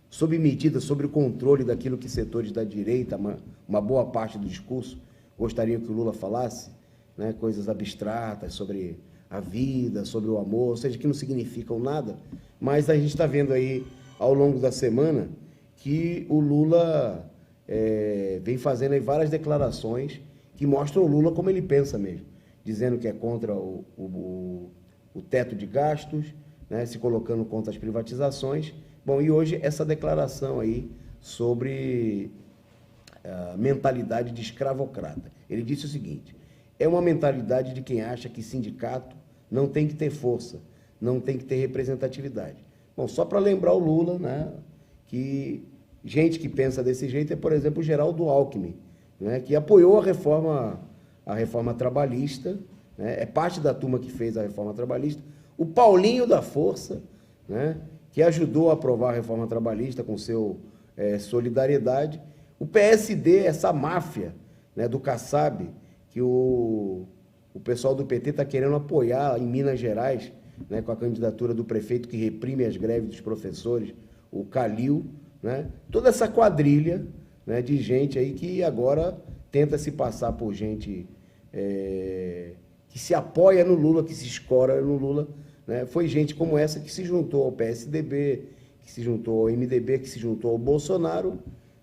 sob medida, sob o controle daquilo que setores da direita, uma boa parte do discurso, gostariam que o Lula falasse, né, coisas abstratas sobre a vida, sobre o amor, ou seja, que não significam nada, mas a gente está vendo aí, ao longo da semana, que o Lula vem fazendo aí várias declarações que mostram o Lula como ele pensa mesmo, dizendo que é contra o teto de gastos, né, se colocando contra as privatizações. Bom, e hoje essa declaração aí sobre a mentalidade de escravocrata. Ele disse o seguinte: é uma mentalidade de quem acha que sindicato não tem que ter força, não tem que ter representatividade. Bom, só para lembrar o Lula, né, que gente que pensa desse jeito é, por exemplo, o Geraldo Alckmin, né, que apoiou a reforma trabalhista, né, é parte da turma que fez a reforma trabalhista. O Paulinho da Força, né, que ajudou a aprovar a reforma trabalhista com seu Solidariedade. O PSD, essa máfia, né, do Kassab, que o pessoal do PT está querendo apoiar em Minas Gerais, né, com a candidatura do prefeito que reprime as greves dos professores, o Calil, né, toda essa quadrilha, né, de gente aí que agora tenta se passar por gente que se apoia no Lula, que se escora no Lula, né? Foi gente como essa que se juntou ao PSDB, que se juntou ao MDB, que se juntou ao Bolsonaro,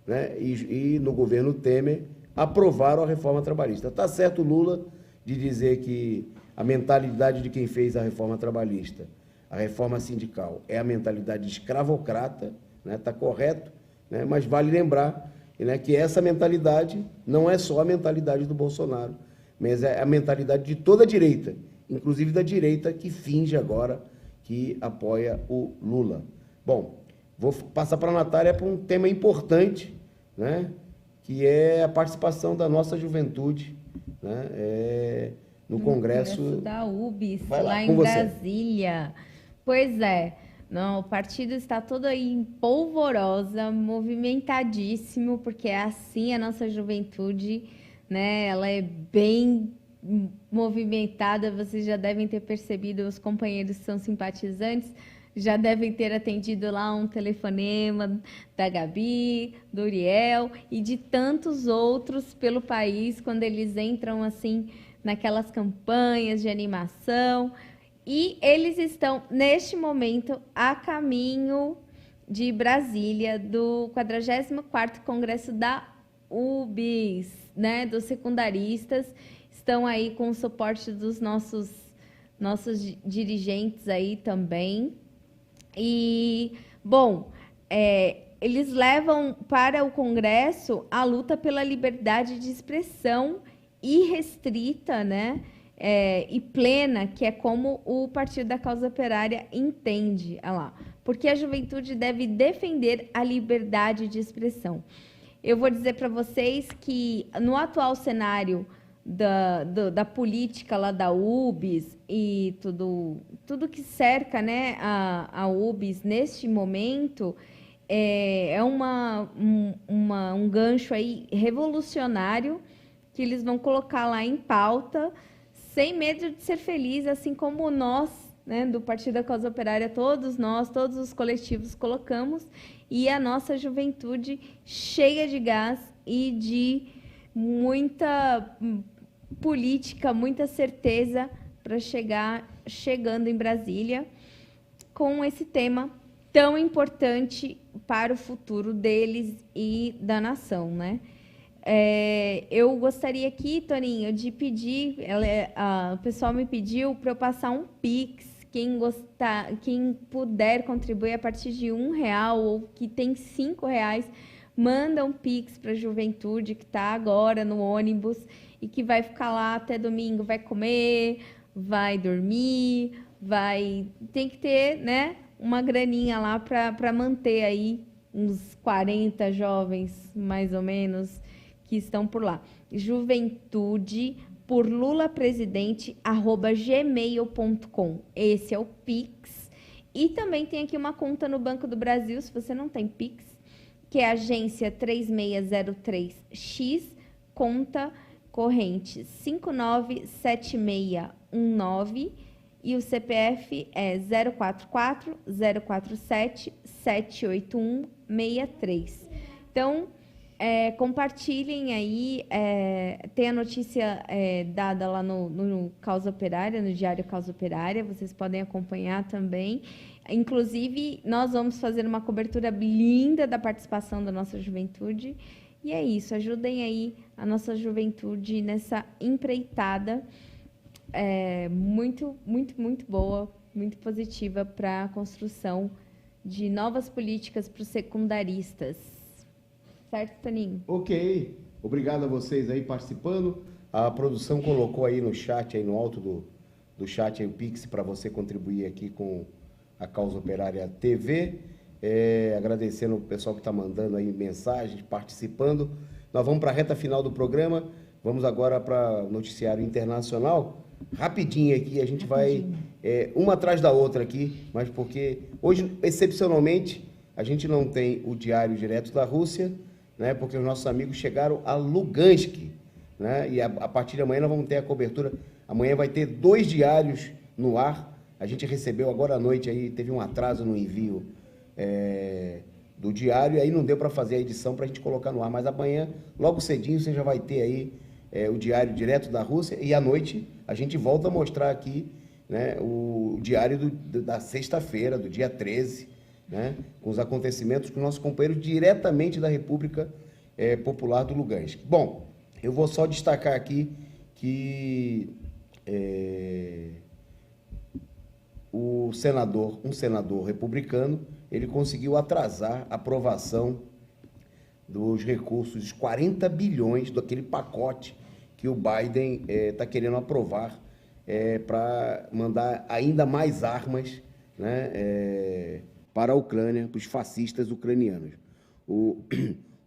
né, e no governo Temer aprovaram a reforma trabalhista. Está certo o Lula de dizer que a mentalidade de quem fez a reforma trabalhista, a reforma sindical, é a mentalidade escravocrata, né? Está correto, né? Mas vale lembrar, né, que essa mentalidade não é só a mentalidade do Bolsonaro, mas é a mentalidade de toda a direita, inclusive da direita que finge agora que apoia o Lula. Bom, vou passar para a Natália para um tema importante, né, que é a participação da nossa juventude, né, no Congresso da UBS, lá em Brasília. Pois é, não, o partido está todo aí em polvorosa, movimentadíssimo, porque é assim a nossa juventude, né? Ela é bem movimentada, vocês já devem ter percebido, os companheiros que são simpatizantes já devem ter atendido lá um telefonema da Gabi, do Uriel e de tantos outros pelo país, quando eles entram assim naquelas campanhas de animação. E eles estão, neste momento, a caminho de Brasília, do 44º Congresso da UBS, né, dos secundaristas. Estão aí com o suporte dos nossos dirigentes aí também. E, bom, eles levam para o Congresso a luta pela liberdade de expressão irrestrita, né, e plena, que é como o Partido da Causa Operária entende. Olha lá, porque a juventude deve defender a liberdade de expressão. Eu vou dizer para vocês que no atual cenário da política lá da UBS e tudo que cerca, né, a UBS neste momento é um gancho aí revolucionário que eles vão colocar lá em pauta, sem medo de ser feliz, assim como nós, né, do Partido da Causa Operária, todos os coletivos colocamos, e a nossa juventude cheia de gás e de muita política, muita certeza para chegando em Brasília com esse tema tão importante para o futuro deles e da nação, né? Eu gostaria aqui, Toninho, de pedir, o pessoal me pediu para eu passar um Pix, quem puder contribuir a partir de R$1 ou que tem R$5, manda um Pix para a juventude que está agora no ônibus e que vai ficar lá até domingo, vai comer, vai dormir, tem que ter, né, uma graninha lá para manter aí uns 40 jovens, mais ou menos, que estão por lá. Juventude por lulapresidente@gmail.com. Esse é o Pix. E também tem aqui uma conta no Banco do Brasil, se você não tem Pix, que é a agência 3603X, conta corrente 597619, e o CPF é 044 047 781 63. Então, compartilhem aí, tem a notícia dada lá no Causa Operária, no Diário Causa Operária, vocês podem acompanhar também. Inclusive, nós vamos fazer uma cobertura linda da participação da nossa juventude. E é isso, ajudem aí a nossa juventude nessa empreitada muito, muito, muito boa, muito positiva para a construção de novas políticas para os secundaristas. Certo, Toninho? Ok. Obrigado a vocês aí participando. A produção colocou aí no chat, aí no alto do chat, aí o Pix para você contribuir aqui com a Causa Operária TV. Agradecendo o pessoal que está mandando aí mensagens, participando. Nós vamos para a reta final do programa. Vamos agora para o noticiário internacional. Rapidinho aqui, a gente vai uma atrás da outra aqui, mas porque hoje, excepcionalmente, a gente não tem o diário direto da Rússia, né, porque os nossos amigos chegaram a Lugansk, né, e a partir de amanhã nós vamos ter a cobertura. Amanhã vai ter 2 diários no ar. A gente recebeu agora à noite, aí teve um atraso no envio do diário, e aí não deu para fazer a edição para a gente colocar no ar, mas amanhã, logo cedinho, você já vai ter aí o diário direto da Rússia, e à noite a gente volta a mostrar aqui, né, o diário da sexta-feira, do dia 13, né, com os acontecimentos com nossos companheiros diretamente da República Popular do Lugansk. Bom, eu vou só destacar aqui que um senador republicano, ele conseguiu atrasar a aprovação dos recursos, os 40 bilhões daquele pacote que o Biden está querendo aprovar para mandar ainda mais armas, né, para a Ucrânia, para os fascistas ucranianos.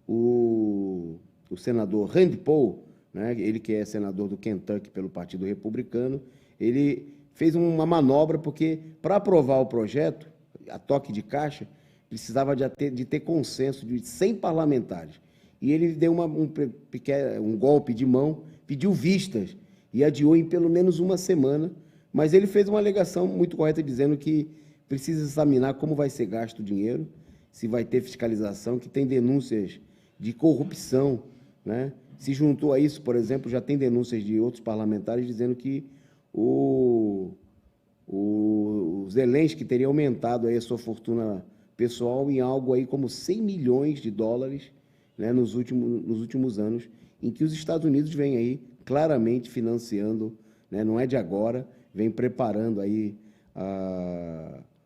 O senador Rand Paul, né, ele que é senador do Kentucky pelo Partido Republicano, ele fez uma manobra porque, para aprovar o projeto, a toque de caixa, precisava de ter consenso de 100 parlamentares. E ele deu um golpe de mão, pediu vistas e adiou em pelo menos uma semana, mas ele fez uma alegação muito correta dizendo que precisa examinar como vai ser gasto o dinheiro, se vai ter fiscalização, que tem denúncias de corrupção, né? Se juntou a isso, por exemplo, já tem denúncias de outros parlamentares dizendo que o Zelensky teria aumentado aí a sua fortuna pessoal em algo aí como 100 milhões de dólares, né, nos últimos anos, em que os Estados Unidos vêm aí claramente financiando, né, não é de agora, vem preparando aí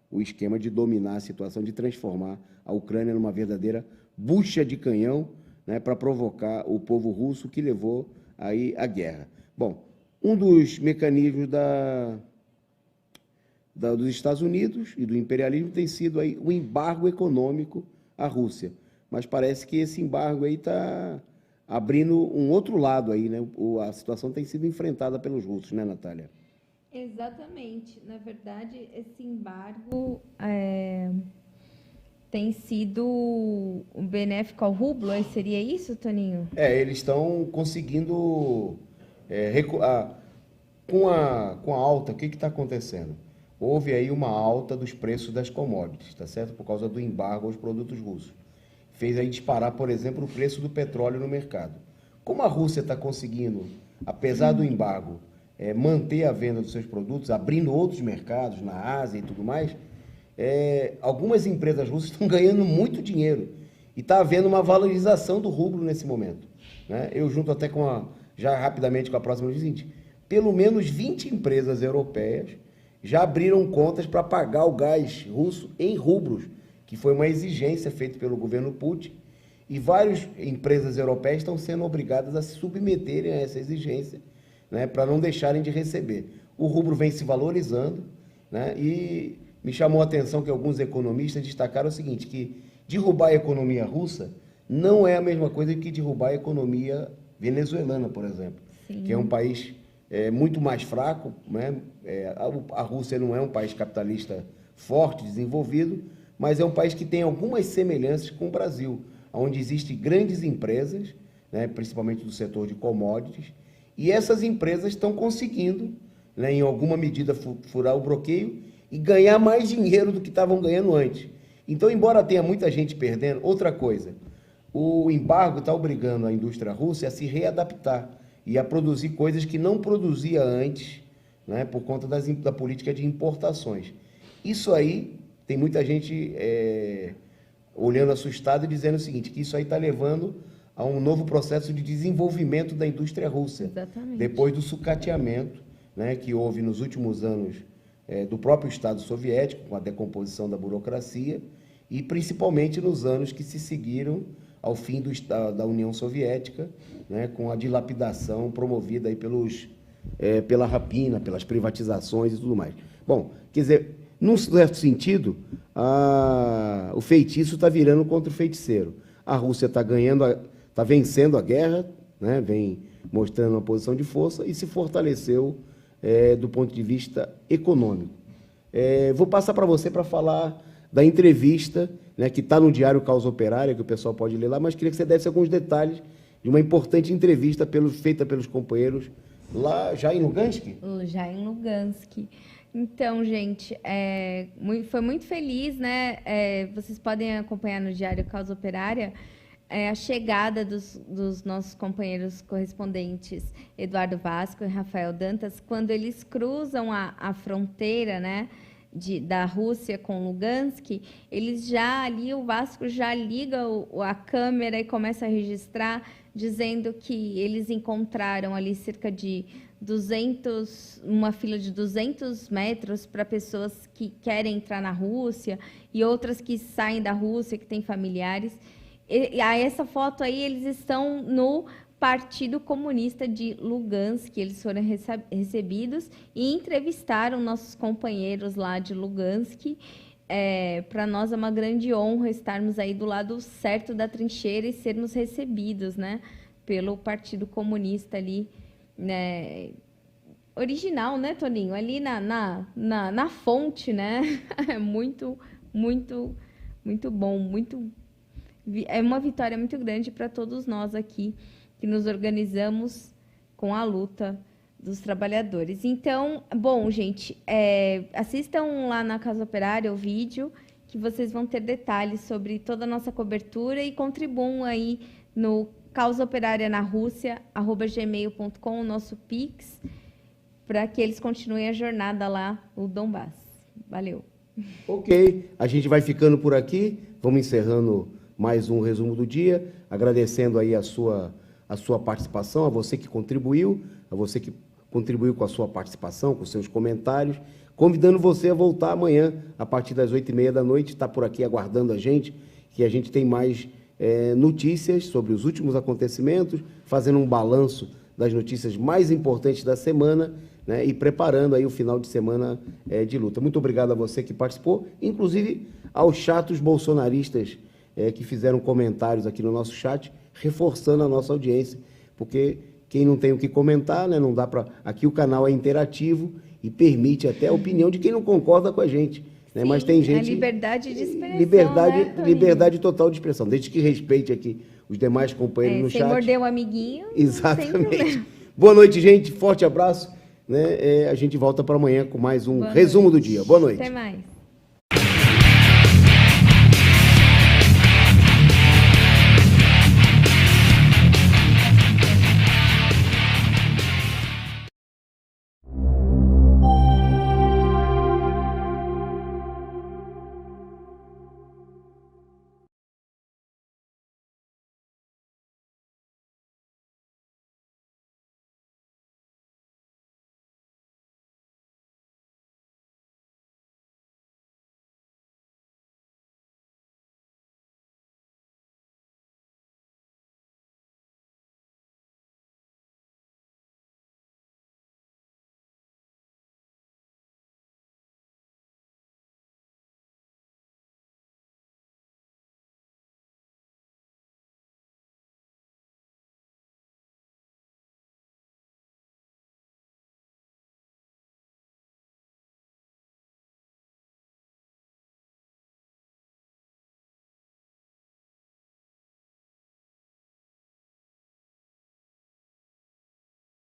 o esquema de dominar a situação, de transformar a Ucrânia numa verdadeira bucha de canhão, né, para provocar o povo russo, que levou aí a guerra. Bom, um dos mecanismos dos Estados Unidos e do imperialismo tem sido aí o embargo econômico à Rússia. Mas parece que esse embargo aí está abrindo um outro lado aí, né? A situação tem sido enfrentada pelos russos, né, Natália? Exatamente. Na verdade, esse embargo tem sido benéfico ao rublo, seria isso, Toninho? Eles estão conseguindo... com a alta, o que está acontecendo? Houve aí uma alta dos preços das commodities, tá certo? Por causa do embargo aos produtos russos. Fez aí disparar, por exemplo, o preço do petróleo no mercado. Como a Rússia está conseguindo, apesar do embargo, manter a venda dos seus produtos, abrindo outros mercados na Ásia e tudo mais, algumas empresas russas estão ganhando muito dinheiro e está havendo uma valorização do rublo nesse momento, né? Eu junto até já rapidamente com a próxima notícia, pelo menos 20 empresas europeias já abriram contas para pagar o gás russo em rublos, que foi uma exigência feita pelo governo Putin, e várias empresas europeias estão sendo obrigadas a se submeterem a essa exigência, né, para não deixarem de receber. O rublo vem se valorizando, né, e me chamou a atenção que alguns economistas destacaram o seguinte, que derrubar a economia russa não é a mesma coisa que derrubar a economia venezuelana, por exemplo. Sim. Que é um país muito mais fraco, né? A Rússia não é um país capitalista forte, desenvolvido, mas é um país que tem algumas semelhanças com o Brasil, onde existem grandes empresas, né, principalmente do setor de commodities, e essas empresas estão conseguindo né, em alguma medida, furar o bloqueio e ganhar mais dinheiro do que estavam ganhando antes. Então, embora tenha muita gente perdendo, outra coisa, o embargo está obrigando a indústria russa a se readaptar e a produzir coisas que não produzia antes, né, por conta da política de importações. Isso aí, tem muita gente olhando assustado e dizendo o seguinte, que isso aí está levando a um novo processo de desenvolvimento da indústria russa. Exatamente. Depois do sucateamento, né, que houve nos últimos anos do próprio Estado soviético, com a decomposição da burocracia, e principalmente nos anos que se seguiram ao fim da União Soviética, né, com a dilapidação promovida aí pela rapina, pelas privatizações e tudo mais. Bom, quer dizer, num certo sentido, o feitiço está virando contra o feiticeiro. A Rússia está vencendo a guerra, né, vem mostrando uma posição de força e se fortaleceu do ponto de vista econômico. Vou passar para você para falar da entrevista, né, que está no Diário Causa Operária, que o pessoal pode ler lá, mas queria que você desse alguns detalhes de uma importante entrevista feita pelos companheiros lá já em Lugansk? Já em Lugansk. Então, gente, foi muito feliz, né? Vocês podem acompanhar no Diário Causa Operária a chegada dos nossos companheiros correspondentes Eduardo Vasco e Rafael Dantas, quando eles cruzam a fronteira, né, da Rússia com Lugansk, o Vasco já liga a câmera e começa a registrar, dizendo que eles encontraram ali cerca de uma fila de 200 metros para pessoas que querem entrar na Rússia e outras que saem da Rússia, que têm familiares. E essa foto aí, eles estão no Partido Comunista de Lugansk, eles foram recebidos e entrevistaram nossos companheiros lá de Lugansk. Para nós é uma grande honra estarmos aí do lado certo da trincheira e sermos recebidos, né, pelo Partido Comunista ali, né, original, né, Toninho? Ali na fonte, né? É muito, muito, muito bom, é uma vitória muito grande para todos nós aqui, que nos organizamos com a luta dos trabalhadores. Então, bom, gente, assistam lá na Casa Operária o vídeo, que vocês vão ter detalhes sobre toda a nossa cobertura e contribuam aí no causaoperarianarússia@gmail.com, o nosso Pix, para que eles continuem a jornada lá, o Donbass. Valeu. Ok, a gente vai ficando por aqui, vamos encerrando mais um resumo do dia, agradecendo aí a sua participação, a você que contribuiu com a sua participação, com seus comentários, convidando você a voltar amanhã, a partir das 8h30 da noite, está por aqui aguardando a gente, que a gente tem mais notícias sobre os últimos acontecimentos, fazendo um balanço das notícias mais importantes da semana, né, e preparando aí o final de semana de luta. Muito obrigado a você que participou, inclusive aos chatos bolsonaristas que fizeram comentários aqui no nosso chat, reforçando a nossa audiência, porque quem não tem o que comentar, né, não dá para... Aqui o canal é interativo e permite até a opinião de quem não concorda com a gente. Né? Sim, mas tem gente... A liberdade de expressão, liberdade total de expressão, desde que respeite aqui os demais companheiros no chat. Sem morder o amiguinho. Exatamente. Boa noite, gente. Forte abraço. Né? A gente volta para amanhã com mais um resumo do dia. Boa noite. Até mais.